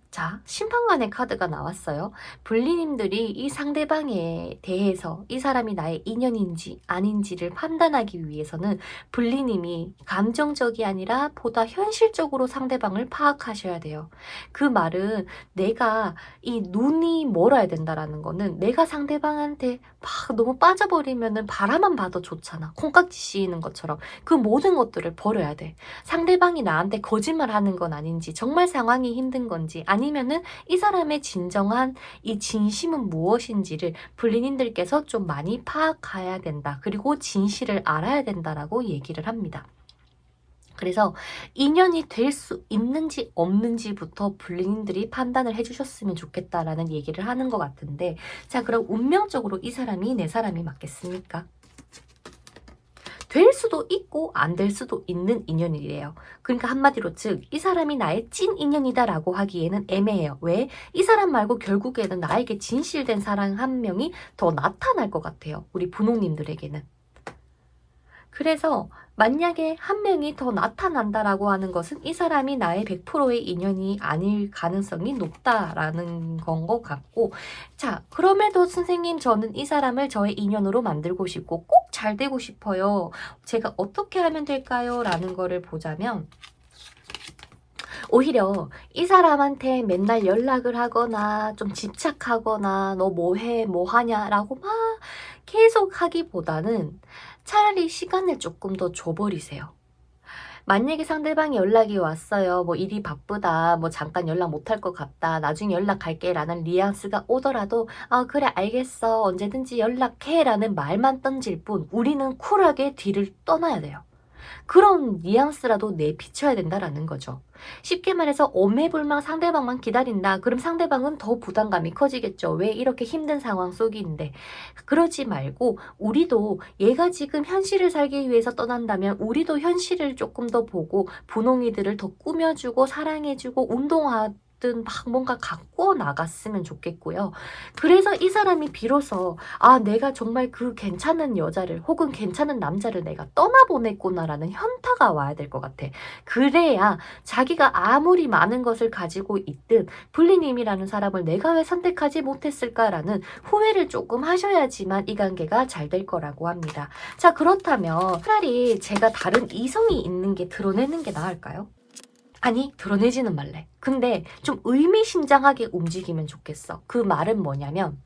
자, 심판관의 카드가 나왔어요. 분리님들이 이 상대방에 대해서 이 사람이 나의 인연인지 아닌지를 판단하기 위해서는 분리님이 감정적이 아니라 보다 현실적으로 상대방을 파악하셔야 돼요. 그 말은 내가 이 눈이 멀어야 된다라는 거는, 내가 상대방한테 막 너무 빠져버리면은 바라만 봐도 좋잖아. 콩깍지 씌이는 것처럼. 그 모든 것들을 버려야 돼. 상대방이 나한테 거짓말하는 건 아닌지, 정말 상황이 힘든 건지, 아니면은 이 사람의 진정한 이 진심은 무엇인지를 불리님들께서 좀 많이 파악해야 된다. 그리고 진실을 알아야 된다라고 얘기를 합니다. 그래서 인연이 될 수 있는지 없는지부터 불리님들이 판단을 해주셨으면 좋겠다라는 얘기를 하는 것 같은데, 자, 그럼 운명적으로 이 사람이 내 사람이 맞겠습니까? 될 수도 있고 안 될 수도 있는 인연이래요. 그러니까 한마디로 즉 이 사람이 나의 찐 인연이다라고 하기에는 애매해요. 왜? 이 사람 말고 결국에는 나에게 진실된 사랑 한 명이 더 나타날 것 같아요. 우리 분홍님들에게는. 그래서 만약에 한 명이 더 나타난다라고 하는 것은 이 사람이 나의 100%의 인연이 아닐 가능성이 높다라는 건 것 같고, 자, 그럼에도 선생님, 저는 이 사람을 저의 인연으로 만들고 싶고 꼭 잘 되고 싶어요. 제가 어떻게 하면 될까요? 라는 거를 보자면, 오히려 이 사람한테 맨날 연락을 하거나 좀 집착하거나 너 뭐해 뭐하냐 라고 막 계속 하기보다는 차라리 시간을 조금 더 줘버리세요. 만약에 상대방이 연락이 왔어요. 뭐 일이 바쁘다. 뭐 잠깐 연락 못할 것 같다. 나중에 연락할게 라는 뉘앙스가 오더라도 아 그래 알겠어. 언제든지 연락해 라는 말만 던질 뿐 우리는 쿨하게 뒤를 떠나야 돼요. 그런 뉘앙스라도 내비쳐야 된다라는 거죠. 쉽게 말해서 오매불망 상대방만 기다린다. 그럼 상대방은 더 부담감이 커지겠죠. 왜 이렇게 힘든 상황 속인데. 그러지 말고 우리도 얘가 지금 현실을 살기 위해서 떠난다면 우리도 현실을 조금 더 보고 분홍이들을 더 꾸며주고 사랑해주고 운동하든 막 뭔가 갖고 나갔으면 좋겠고요. 그래서 이 사람이 비로소 아 내가 정말 그 괜찮은 여자를 혹은 괜찮은 남자를 내가 떠나보냈구나라는 현타가 와야 될 것 같아. 그래야 자기가 아무리 많은 것을 가지고 있든 불리님이라는 사람을 내가 왜 선택하지 못했을까라는 후회를 조금 하셔야지만 이 관계가 잘 될 거라고 합니다. 자 그렇다면 차라리 제가 다른 이성이 있는 게 드러내는 게 나을까요? 아니 드러내지는 말래. 근데 좀 의미심장하게 움직이면 좋겠어. 그 말은 뭐냐면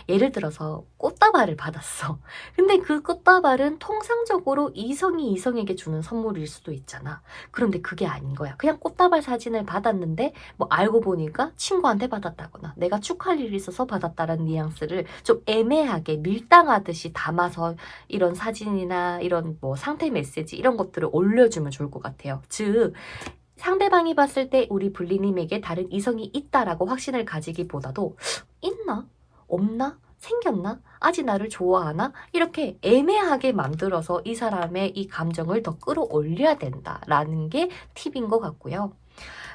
예를 들어서 꽃다발을 받았어. 근데 그 꽃다발은 통상적으로 이성이 이성에게 주는 선물일 수도 있잖아. 그런데 그게 아닌 거야. 그냥 꽃다발 사진을 받았는데 뭐 알고 보니까 친구한테 받았다거나 내가 축하할 일이 있어서 받았다라는 뉘앙스를 좀 애매하게 밀당하듯이 담아서 이런 사진이나 이런 뭐 상태 메시지 이런 것들을 올려주면 좋을 것 같아요. 즉 상대방이 봤을 때 우리 불리님에게 다른 이성이 있다라고 확신을 가지기보다도 있나? 없나? 생겼나? 아직 나를 좋아하나? 이렇게 애매하게 만들어서 이 사람의 이 감정을 더 끌어올려야 된다라는 게 팁인 것 같고요.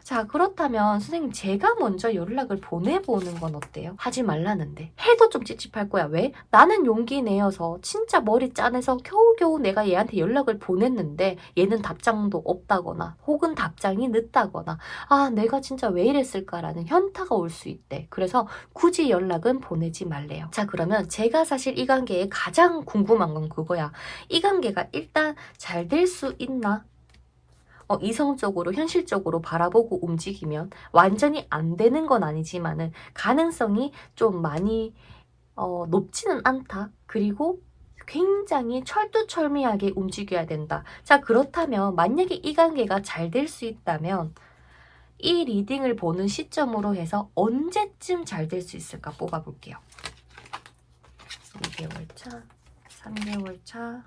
자 그렇다면 선생님 제가 먼저 연락을 보내보는 건 어때요? 하지 말라는데 해도 좀 찝찝할 거야. 왜? 나는 용기 내어서 진짜 머리 짜내서 겨우겨우 내가 얘한테 연락을 보냈는데 얘는 답장도 없다거나 혹은 답장이 늦다거나 아 내가 진짜 왜 이랬을까라는 현타가 올 수 있대. 그래서 굳이 연락은 보내지 말래요. 자 그러면 제가 사실 이 관계에 가장 궁금한 건 그거야. 이 관계가 일단 잘 될 수 있나? 이성적으로 현실적으로 바라보고 움직이면 완전히 안 되는 건 아니지만은 가능성이 좀 많이 높지는 않다. 그리고 굉장히 철두철미하게 움직여야 된다. 자 그렇다면 만약에 이 관계가 잘 될 수 있다면 이 리딩을 보는 시점으로 해서 언제쯤 잘 될 수 있을까 뽑아볼게요. 2개월 차, 3개월 차,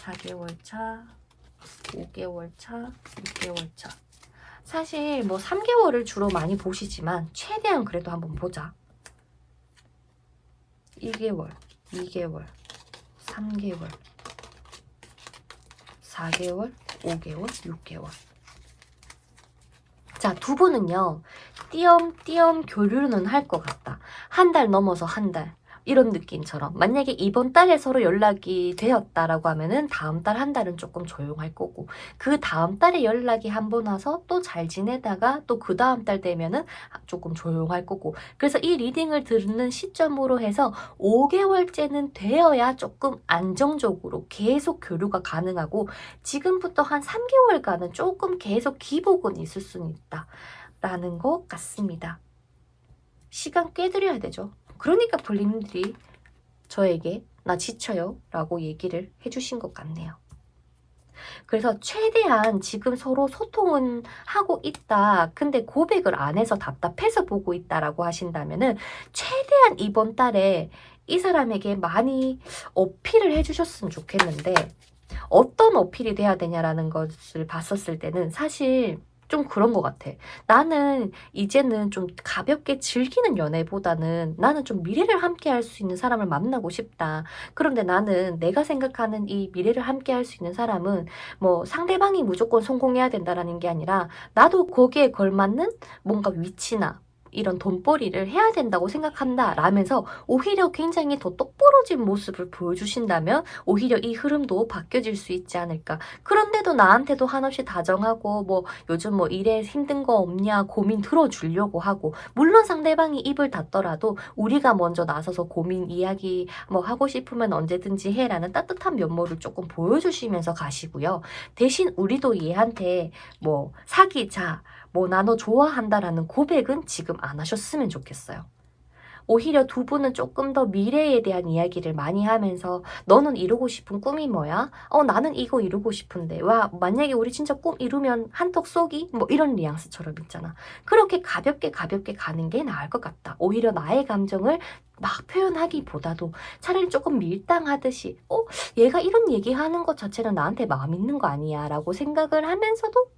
4개월 차, 5개월 차, 6개월 차. 사실 뭐 3개월을 주로 많이 보시지만 최대한 그래도 한번 보자. 1개월, 2개월, 3개월, 4개월, 5개월, 6개월. 자, 두 분은요. 띄엄띄엄 교류는 할 것 같다. 한 달 넘어서 한 달. 이런 느낌처럼 만약에 이번 달에 서로 연락이 되었다라고 하면은 다음 달 한 달은 조금 조용할 거고 그 다음 달에 연락이 한 번 와서 또 잘 지내다가 또 그 다음 달 되면은 조금 조용할 거고 그래서 이 리딩을 듣는 시점으로 해서 5개월째는 되어야 조금 안정적으로 계속 교류가 가능하고 지금부터 한 3개월간은 조금 계속 기복은 있을 수는 있다 라는 것 같습니다. 시간 꽤 들여야 되죠. 그러니까 불림들이 저에게 나 지쳐요 라고 얘기를 해주신 것 같네요. 그래서 최대한 지금 서로 소통은 하고 있다. 근데 고백을 안 해서 답답해서 보고 있다라고 하신다면은 최대한 이번 달에 이 사람에게 많이 어필을 해주셨으면 좋겠는데 어떤 어필이 돼야 되냐라는 것을 봤었을 때는 사실 좀 그런 것 같아. 나는 이제는 좀 가볍게 즐기는 연애보다는 나는 좀 미래를 함께 할 수 있는 사람을 만나고 싶다. 그런데 나는 내가 생각하는 이 미래를 함께 할 수 있는 사람은 뭐 상대방이 무조건 성공해야 된다라는 게 아니라 나도 거기에 걸맞는 뭔가 위치나 이런 돈벌이를 해야 된다고 생각한다 라면서 오히려 굉장히 더 똑부러진 모습을 보여주신다면 오히려 이 흐름도 바뀌어질 수 있지 않을까. 그런데도 나한테도 한없이 다정하고 뭐 요즘 뭐 일에 힘든 거 없냐 고민 들어주려고 하고 물론 상대방이 입을 닫더라도 우리가 먼저 나서서 고민 이야기 뭐 하고 싶으면 언제든지 해라는 따뜻한 면모를 조금 보여주시면서 가시고요. 대신 우리도 얘한테 뭐 사귀자 뭐 나 너 좋아한다라는 고백은 지금 안 하셨으면 좋겠어요. 오히려 두 분은 조금 더 미래에 대한 이야기를 많이 하면서 너는 이루고 싶은 꿈이 뭐야? 나는 이거 이루고 싶은데. 와, 만약에 우리 진짜 꿈 이루면 한턱 쏘기? 뭐 이런 뉘앙스처럼 있잖아. 그렇게 가볍게 가볍게 가는 게 나을 것 같다. 오히려 나의 감정을 막 표현하기보다도 차라리 조금 밀당하듯이 얘가 이런 얘기하는 것 자체는 나한테 마음 있는 거 아니야 라고 생각을 하면서도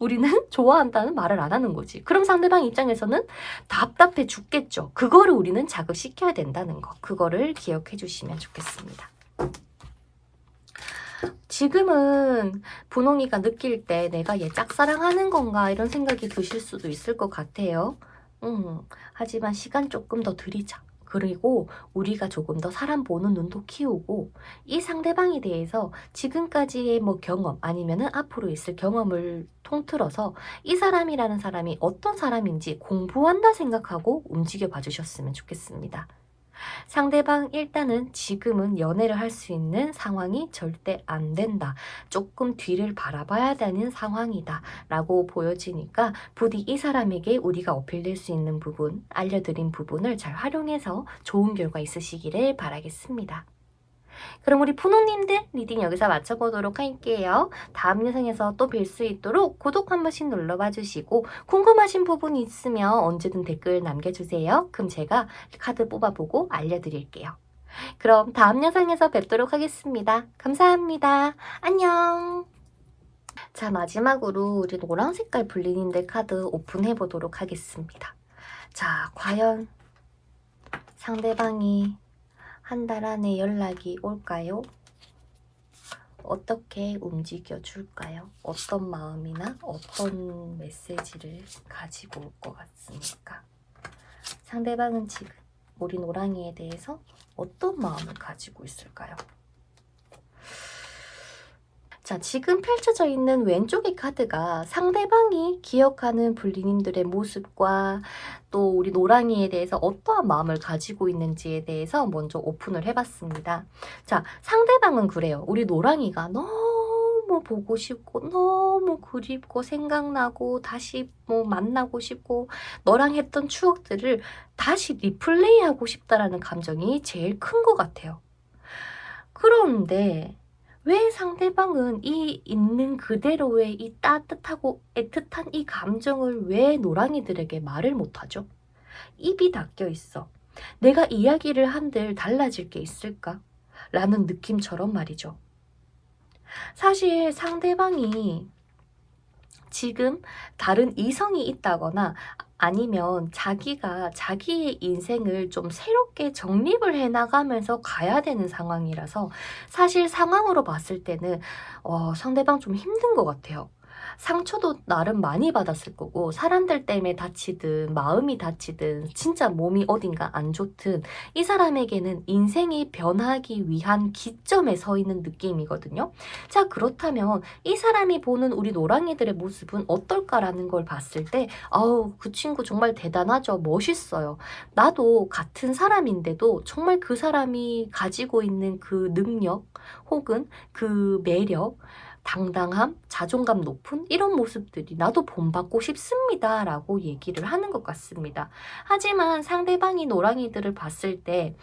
우리는 좋아한다는 말을 안 하는 거지. 그럼 상대방 입장에서는 답답해 죽겠죠. 그거를 우리는 자극시켜야 된다는 거. 그거를 기억해 주시면 좋겠습니다. 지금은 분홍이가 느낄 때 내가 얘 짝사랑하는 건가 이런 생각이 드실 수도 있을 것 같아요. 하지만 시간 조금 더 들이자. 그리고 우리가 조금 더 사람 보는 눈도 키우고 이 상대방에 대해서 지금까지의 뭐 경험 아니면은 앞으로 있을 경험을 통틀어서 이 사람이라는 사람이 어떤 사람인지 공부한다 생각하고 움직여 봐 주셨으면 좋겠습니다. 상대방 일단은 지금은 연애를 할 수 있는 상황이 절대 안 된다. 조금 뒤를 바라봐야 되는 상황이다. 라고 보여지니까 부디 이 사람에게 우리가 어필될 수 있는 부분, 알려드린 부분을 잘 활용해서 좋은 결과 있으시기를 바라겠습니다. 그럼 우리 푸노님들 리딩 여기서 마쳐보도록 할게요. 다음 영상에서 또 뵐 수 있도록 구독 한 번씩 눌러봐 주시고 궁금하신 부분이 있으면 언제든 댓글 남겨주세요. 그럼 제가 카드 뽑아보고 알려드릴게요. 그럼 다음 영상에서 뵙도록 하겠습니다. 감사합니다. 안녕. 자, 마지막으로 우리 노란 색깔 불리님들 카드 오픈해 보도록 하겠습니다. 자, 과연 상대방이 한 달 안에 연락이 올까요? 어떻게 움직여 줄까요? 어떤 마음이나 어떤 메시지를 가지고 올 것 같습니까? 상대방은 지금 우리 노랑이에 대해서 어떤 마음을 가지고 있을까요? 자, 지금 펼쳐져 있는 왼쪽의 카드가 상대방이 기억하는 불리님들의 모습과 또 우리 노랑이에 대해서 어떠한 마음을 가지고 있는지에 대해서 먼저 오픈을 해봤습니다. 자, 상대방은 그래요. 우리 노랑이가 너무 보고 싶고 너무 그립고 생각나고 다시 뭐 만나고 싶고 너랑 했던 추억들을 다시 리플레이하고 싶다라는 감정이 제일 큰 것 같아요. 그런데 왜 상대방은 이 있는 그대로의 이 따뜻하고 애틋한 이 감정을 왜 노랑이들에게 말을 못하죠? 입이 닫혀 있어. 내가 이야기를 한들 달라질 게 있을까? 라는 느낌처럼 말이죠. 사실 상대방이 지금 다른 이성이 있다거나 아니면 자기가 자기의 인생을 좀 새롭게 정립을 해나가면서 가야 되는 상황이라서 사실 상황으로 봤을 때는 상대방 좀 힘든 것 같아요. 상처도 나름 많이 받았을 거고 사람들 때문에 다치든 마음이 다치든 진짜 몸이 어딘가 안 좋든 이 사람에게는 인생이 변하기 위한 기점에 서 있는 느낌이거든요. 자, 그렇다면 이 사람이 보는 우리 노랑이들의 모습은 어떨까라는 걸 봤을 때 아우, 그 친구 정말 대단하죠. 멋있어요. 나도 같은 사람인데도 정말 그 사람이 가지고 있는 그 능력 혹은 그 매력 당당함, 자존감 높은 이런 모습들이 나도 본받고 싶습니다 라고 얘기를 하는 것 같습니다. 하지만 상대방이 노랑이들을 봤을 때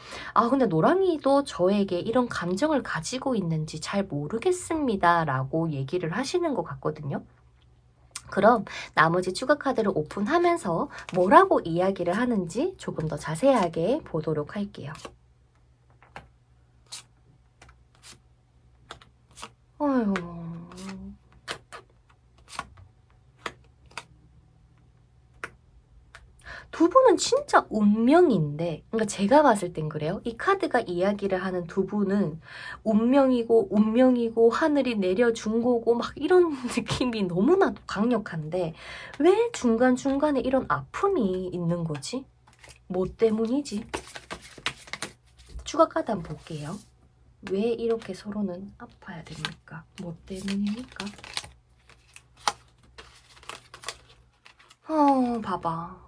근데 노랑이도 저에게 이런 감정을 가지고 있는지 잘 모르겠습니다 라고 얘기를 하시는 것 같거든요. 그럼 나머지 추가 카드를 오픈하면서 뭐라고 이야기를 하는지 조금 더 자세하게 보도록 할게요. 어휴... 두 분은 진짜 운명인데, 그러니까 제가 봤을 땐 그래요. 이 카드가 이야기를 하는 두 분은 운명이고 운명이고 하늘이 내려준 거고 막 이런 느낌이 너무나도 강력한데 왜 중간중간에 이런 아픔이 있는 거지? 뭐 때문이지? 추가 카드 한번 볼게요. 왜 이렇게 서로는 아파야 됩니까? 뭐 때문입니까? 봐봐.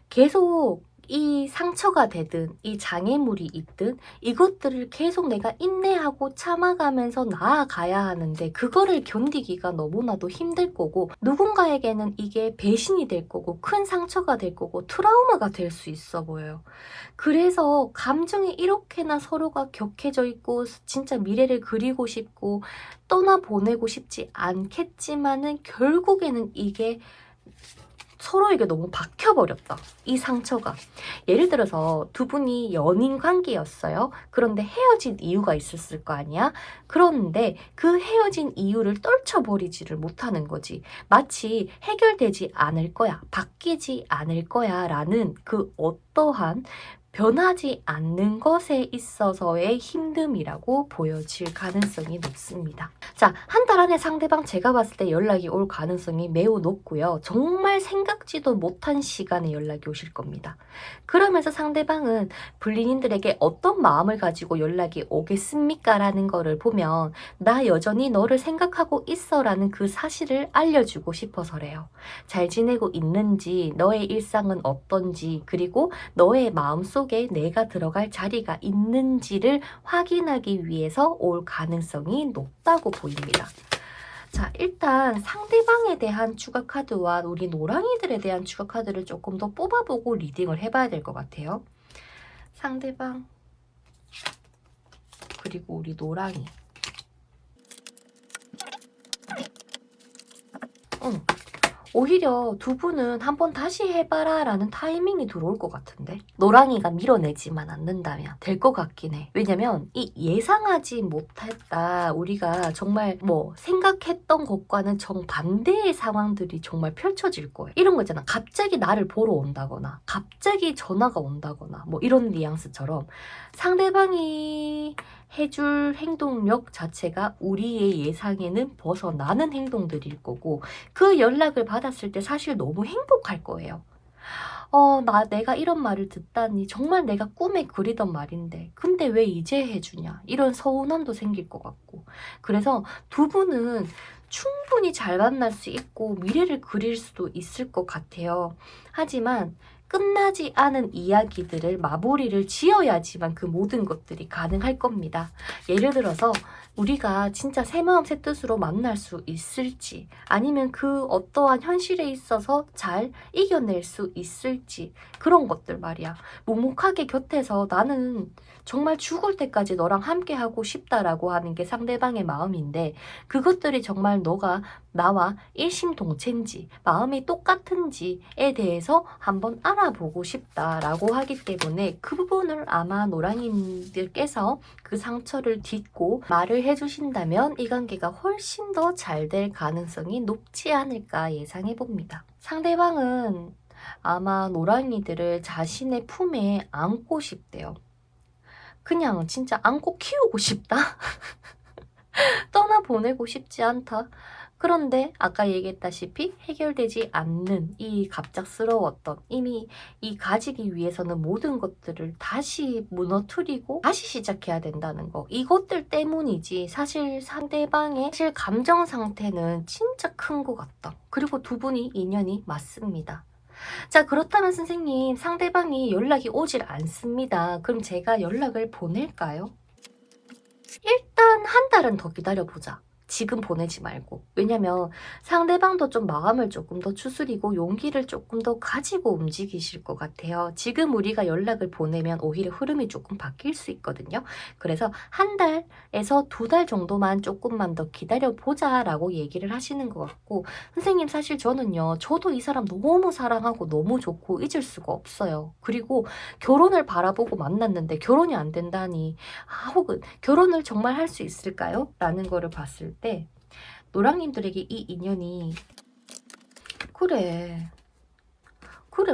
계속 이 상처가 되든 이 장애물이 있든 이것들을 계속 내가 인내하고 참아가면서 나아가야 하는데 그거를 견디기가 너무나도 힘들 거고 누군가에게는 이게 배신이 될 거고 큰 상처가 될 거고 트라우마가 될 수 있어 보여요. 그래서 감정이 이렇게나 서로가 격해져 있고 진짜 미래를 그리고 싶고 떠나보내고 싶지 않겠지만은 결국에는 이게 서로에게 너무 박혀버렸다. 이 상처가. 예를 들어서 두 분이 연인 관계였어요. 그런데 헤어진 이유가 있었을 거 아니야? 그런데 그 헤어진 이유를 떨쳐버리지를 못하는 거지. 마치 해결되지 않을 거야. 바뀌지 않을 거야. 라는 그 어떠한 변하지 않는 것에 있어서의 힘듦이라고 보여질 가능성이 높습니다. 자, 한 달 안에 상대방 제가 봤을 때 연락이 올 가능성이 매우 높고요. 정말 생각지도 못한 시간에 연락이 오실 겁니다. 그러면서 상대방은 불린인들에게 어떤 마음을 가지고 연락이 오겠습니까? 라는 거를 보면 나 여전히 너를 생각하고 있어 라는 그 사실을 알려주고 싶어서래요. 잘 지내고 있는지, 너의 일상은 어떤지, 그리고 너의 마음속에 내가 들어갈 자리가 있는지를 확인하기 위해서 올 가능성이 높다고 보입니다. 자, 일단 상대방에 대한 추가 카드와 우리 노랑이들에 대한 추가 카드를 조금 더 뽑아보고 리딩을 해봐야 될 것 같아요. 상대방 그리고 우리 노랑이. 오히려 두 분은 한번 다시 해봐라 라는 타이밍이 들어올 것 같은데 노랑이가 밀어내지만 않는다면 될 것 같긴 해. 왜냐면 이 예상하지 못했다 우리가 정말 뭐 생각했던 것과는 정반대의 상황들이 정말 펼쳐질 거예요. 이런 거 있잖아. 갑자기 나를 보러 온다거나 갑자기 전화가 온다거나 뭐 이런 뉘앙스처럼 상대방이 해줄 행동력 자체가 우리의 예상에는 벗어나는 행동들일 거고 그 연락을 받았을 때 사실 너무 행복할 거예요. 내가 이런 말을 듣다니 정말 내가 꿈에 그리던 말인데 근데 왜 이제 해주냐 이런 서운함도 생길 것 같고 그래서 두 분은 충분히 잘 만날 수 있고 미래를 그릴 수도 있을 것 같아요. 하지만 끝나지 않은 이야기들을 마무리를 지어야지만 그 모든 것들이 가능할 겁니다. 예를 들어서 우리가 진짜 새 마음 새 뜻으로 만날 수 있을지 아니면 그 어떠한 현실에 있어서 잘 이겨낼 수 있을지 그런 것들 말이야. 묵묵하게 곁에서 나는 정말 죽을 때까지 너랑 함께 하고 싶다라고 하는 게 상대방의 마음인데 그것들이 정말 너가 나와 일심동체인지 마음이 똑같은지에 대해서 한번 알아보고 싶다라고 하기 때문에 그 부분을 아마 노랑이들께서 그 상처를 딛고 말을 해주신다면 이 관계가 훨씬 더 잘 될 가능성이 높지 않을까 예상해 봅니다. 상대방은 아마 노랑이들을 자신의 품에 안고 싶대요. 그냥 진짜 안고 키우고 싶다? 떠나보내고 싶지 않다? 그런데 아까 얘기했다시피 해결되지 않는 이 갑작스러웠던 이미 이 가지기 위해서는 모든 것들을 다시 무너뜨리고 다시 시작해야 된다는 거 이것들 때문이지 사실 상대방의 사실 감정 상태는 진짜 큰 것 같다. 그리고 두 분이 인연이 맞습니다. 자, 그렇다면 선생님 상대방이 연락이 오질 않습니다. 그럼 제가 연락을 보낼까요? 일단 한 달은 더 기다려보자. 지금 보내지 말고. 왜냐면 상대방도 좀 마음을 조금 더 추스리고 용기를 조금 더 가지고 움직이실 것 같아요. 지금 우리가 연락을 보내면 오히려 흐름이 조금 바뀔 수 있거든요. 그래서 한 달에서 두 달 정도만 조금만 더 기다려보자 라고 얘기를 하시는 것 같고 선생님 사실 저는요. 저도 이 사람 너무 사랑하고 너무 좋고 잊을 수가 없어요. 그리고 결혼을 바라보고 만났는데 결혼이 안 된다니 혹은 결혼을 정말 할 수 있을까요? 라는 거를 봤을 때 노랑님들에게 이 인연이 그래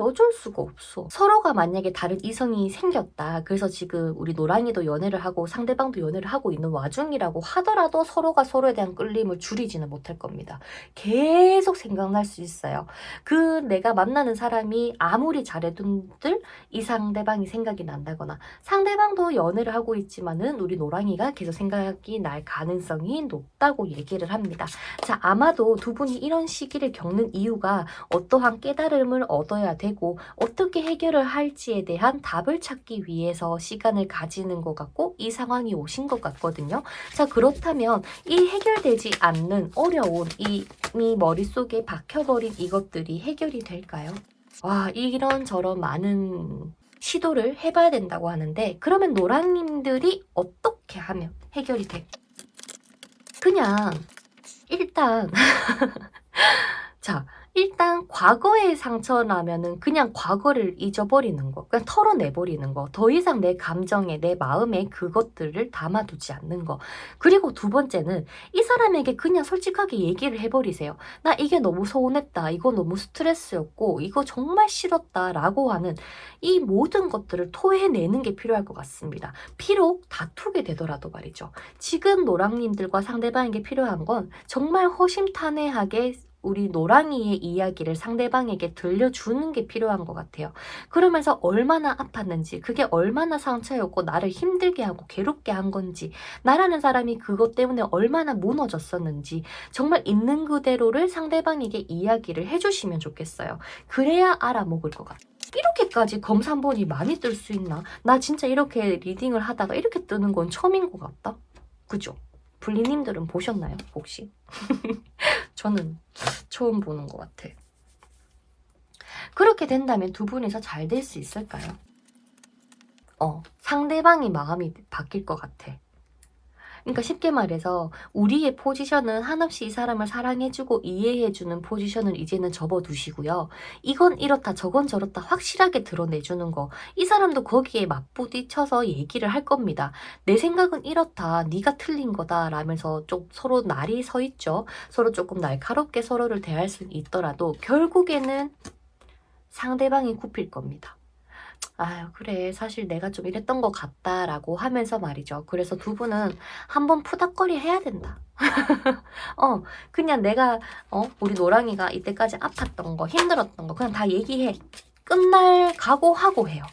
어쩔 수가 없어. 서로가 만약에 다른 이성이 생겼다. 그래서 지금 우리 노랑이도 연애를 하고 상대방도 연애를 하고 있는 와중이라고 하더라도 서로가 서로에 대한 끌림을 줄이지는 못할 겁니다. 계속 생각날 수 있어요. 그 내가 만나는 사람이 아무리 잘해둔들 이 상대방이 생각이 난다거나 상대방도 연애를 하고 있지만은 우리 노랑이가 계속 생각이 날 가능성이 높다고 얘기를 합니다. 자, 아마도 두 분이 이런 시기를 겪는 이유가 어떠한 깨달음을 얻어야 되고 어떻게 해결을 할지에 대한 답을 찾기 위해서 시간을 가지는 것 같고 이 상황이 오신 것 같거든요. 자, 그렇다면 이 해결되지 않는 어려운 이미 머릿속에 박혀버린 이것들이 해결이 될까요? 와, 이런저런 많은 시도를 해봐야 된다고 하는데 그러면 노랑님들이 어떻게 하면 해결이 될까요? 그냥 일단 자, 일단 과거의 상처라면은 그냥 과거를 잊어버리는 거, 그냥 털어내버리는 거, 더 이상 내 감정에, 내 마음에 그것들을 담아두지 않는 거. 그리고 두 번째는 이 사람에게 그냥 솔직하게 얘기를 해버리세요. 나 이게 너무 서운했다. 이거 너무 스트레스였고, 이거 정말 싫었다. 라고 하는 이 모든 것들을 토해내는 게 필요할 것 같습니다. 비록 다투게 되더라도 말이죠. 지금 노랑님들과 상대방에게 필요한 건 정말 허심탄회하게 우리 노랑이의 이야기를 상대방에게 들려주는 게 필요한 것 같아요. 그러면서 얼마나 아팠는지, 그게 얼마나 상처였고 나를 힘들게 하고 괴롭게 한 건지, 나라는 사람이 그것 때문에 얼마나 무너졌었는지 정말 있는 그대로를 상대방에게 이야기를 해주시면 좋겠어요. 그래야 알아먹을 것 같아요. 이렇게까지 검사 한 번이 많이 뜰 수 있나? 나 진짜 이렇게 리딩을 하다가 이렇게 뜨는 건 처음인 것 같다? 그죠? 블리님들은 보셨나요? 혹시? 저는 처음 보는 것 같아. 그렇게 된다면 두 분이서 잘 될 수 있을까요? 상대방의 마음이 바뀔 것 같아. 그러니까 쉽게 말해서 우리의 포지션은 한없이 이 사람을 사랑해주고 이해해주는 포지션을 이제는 접어두시고요. 이건 이렇다 저건 저렇다 확실하게 드러내주는 거. 이 사람도 거기에 맞부딪혀서 얘기를 할 겁니다. 내 생각은 이렇다. 네가 틀린 거다. 라면서 좀 서로 날이 서 있죠. 서로 조금 날카롭게 서로를 대할 수 있더라도 결국에는 상대방이 굽힐 겁니다. 아유, 그래. 사실 내가 좀 이랬던 것 같다라고 하면서 말이죠. 그래서 두 분은 한번 푸닥거리 해야 된다. 그냥 내가, 우리 노랑이가 이때까지 아팠던 거, 힘들었던 거, 그냥 다 얘기해. 끝날 각오하고 해요.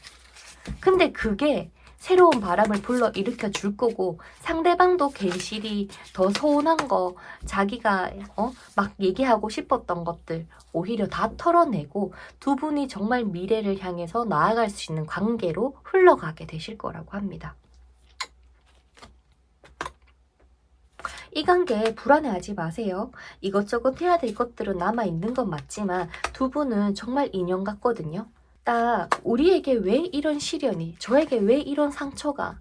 근데 그게 새로운 바람을 불러일으켜 줄 거고 상대방도 괜시리 더 서운한 거 자기가 막 얘기하고 싶었던 것들 오히려 다 털어내고 두 분이 정말 미래를 향해서 나아갈 수 있는 관계로 흘러가게 되실 거라고 합니다. 이 관계 불안해하지 마세요. 이것저것 해야 될 것들은 남아있는 건 맞지만 두 분은 정말 인연 같거든요. 딱 우리에게 왜 이런 시련이, 저에게 왜 이런 상처가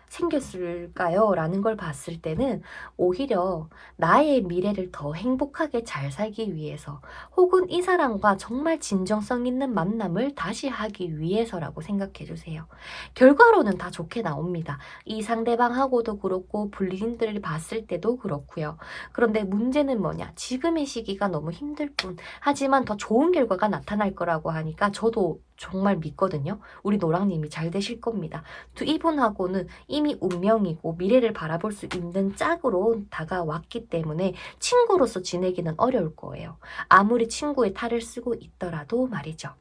생겼을까요? 라는 걸 봤을 때는 오히려 나의 미래를 더 행복하게 잘 살기 위해서 혹은 이 사람과 정말 진정성 있는 만남을 다시 하기 위해서라고 생각해 주세요. 결과로는 다 좋게 나옵니다. 이 상대방하고도 그렇고 불린들을 봤을 때도 그렇고요. 그런데 문제는 뭐냐? 지금의 시기가 너무 힘들 뿐 하지만 더 좋은 결과가 나타날 거라고 하니까 저도 정말 믿거든요. 우리 노랑님이 잘 되실 겁니다. 이분하고는 이미 운명이고 미래를 바라볼 수 있는 짝으로 다가왔기 때문에 친구로서 지내기는 어려울 거예요. 아무리 친구의 탈을 쓰고 있더라도 말이죠.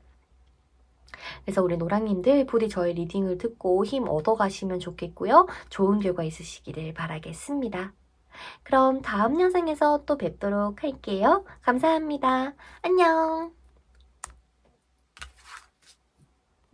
그래서 우리 노랑님들 부디 저의 리딩을 듣고 힘 얻어가시면 좋겠고요. 좋은 결과 있으시기를 바라겠습니다. 그럼 다음 영상에서 또 뵙도록 할게요. 감사합니다. 안녕.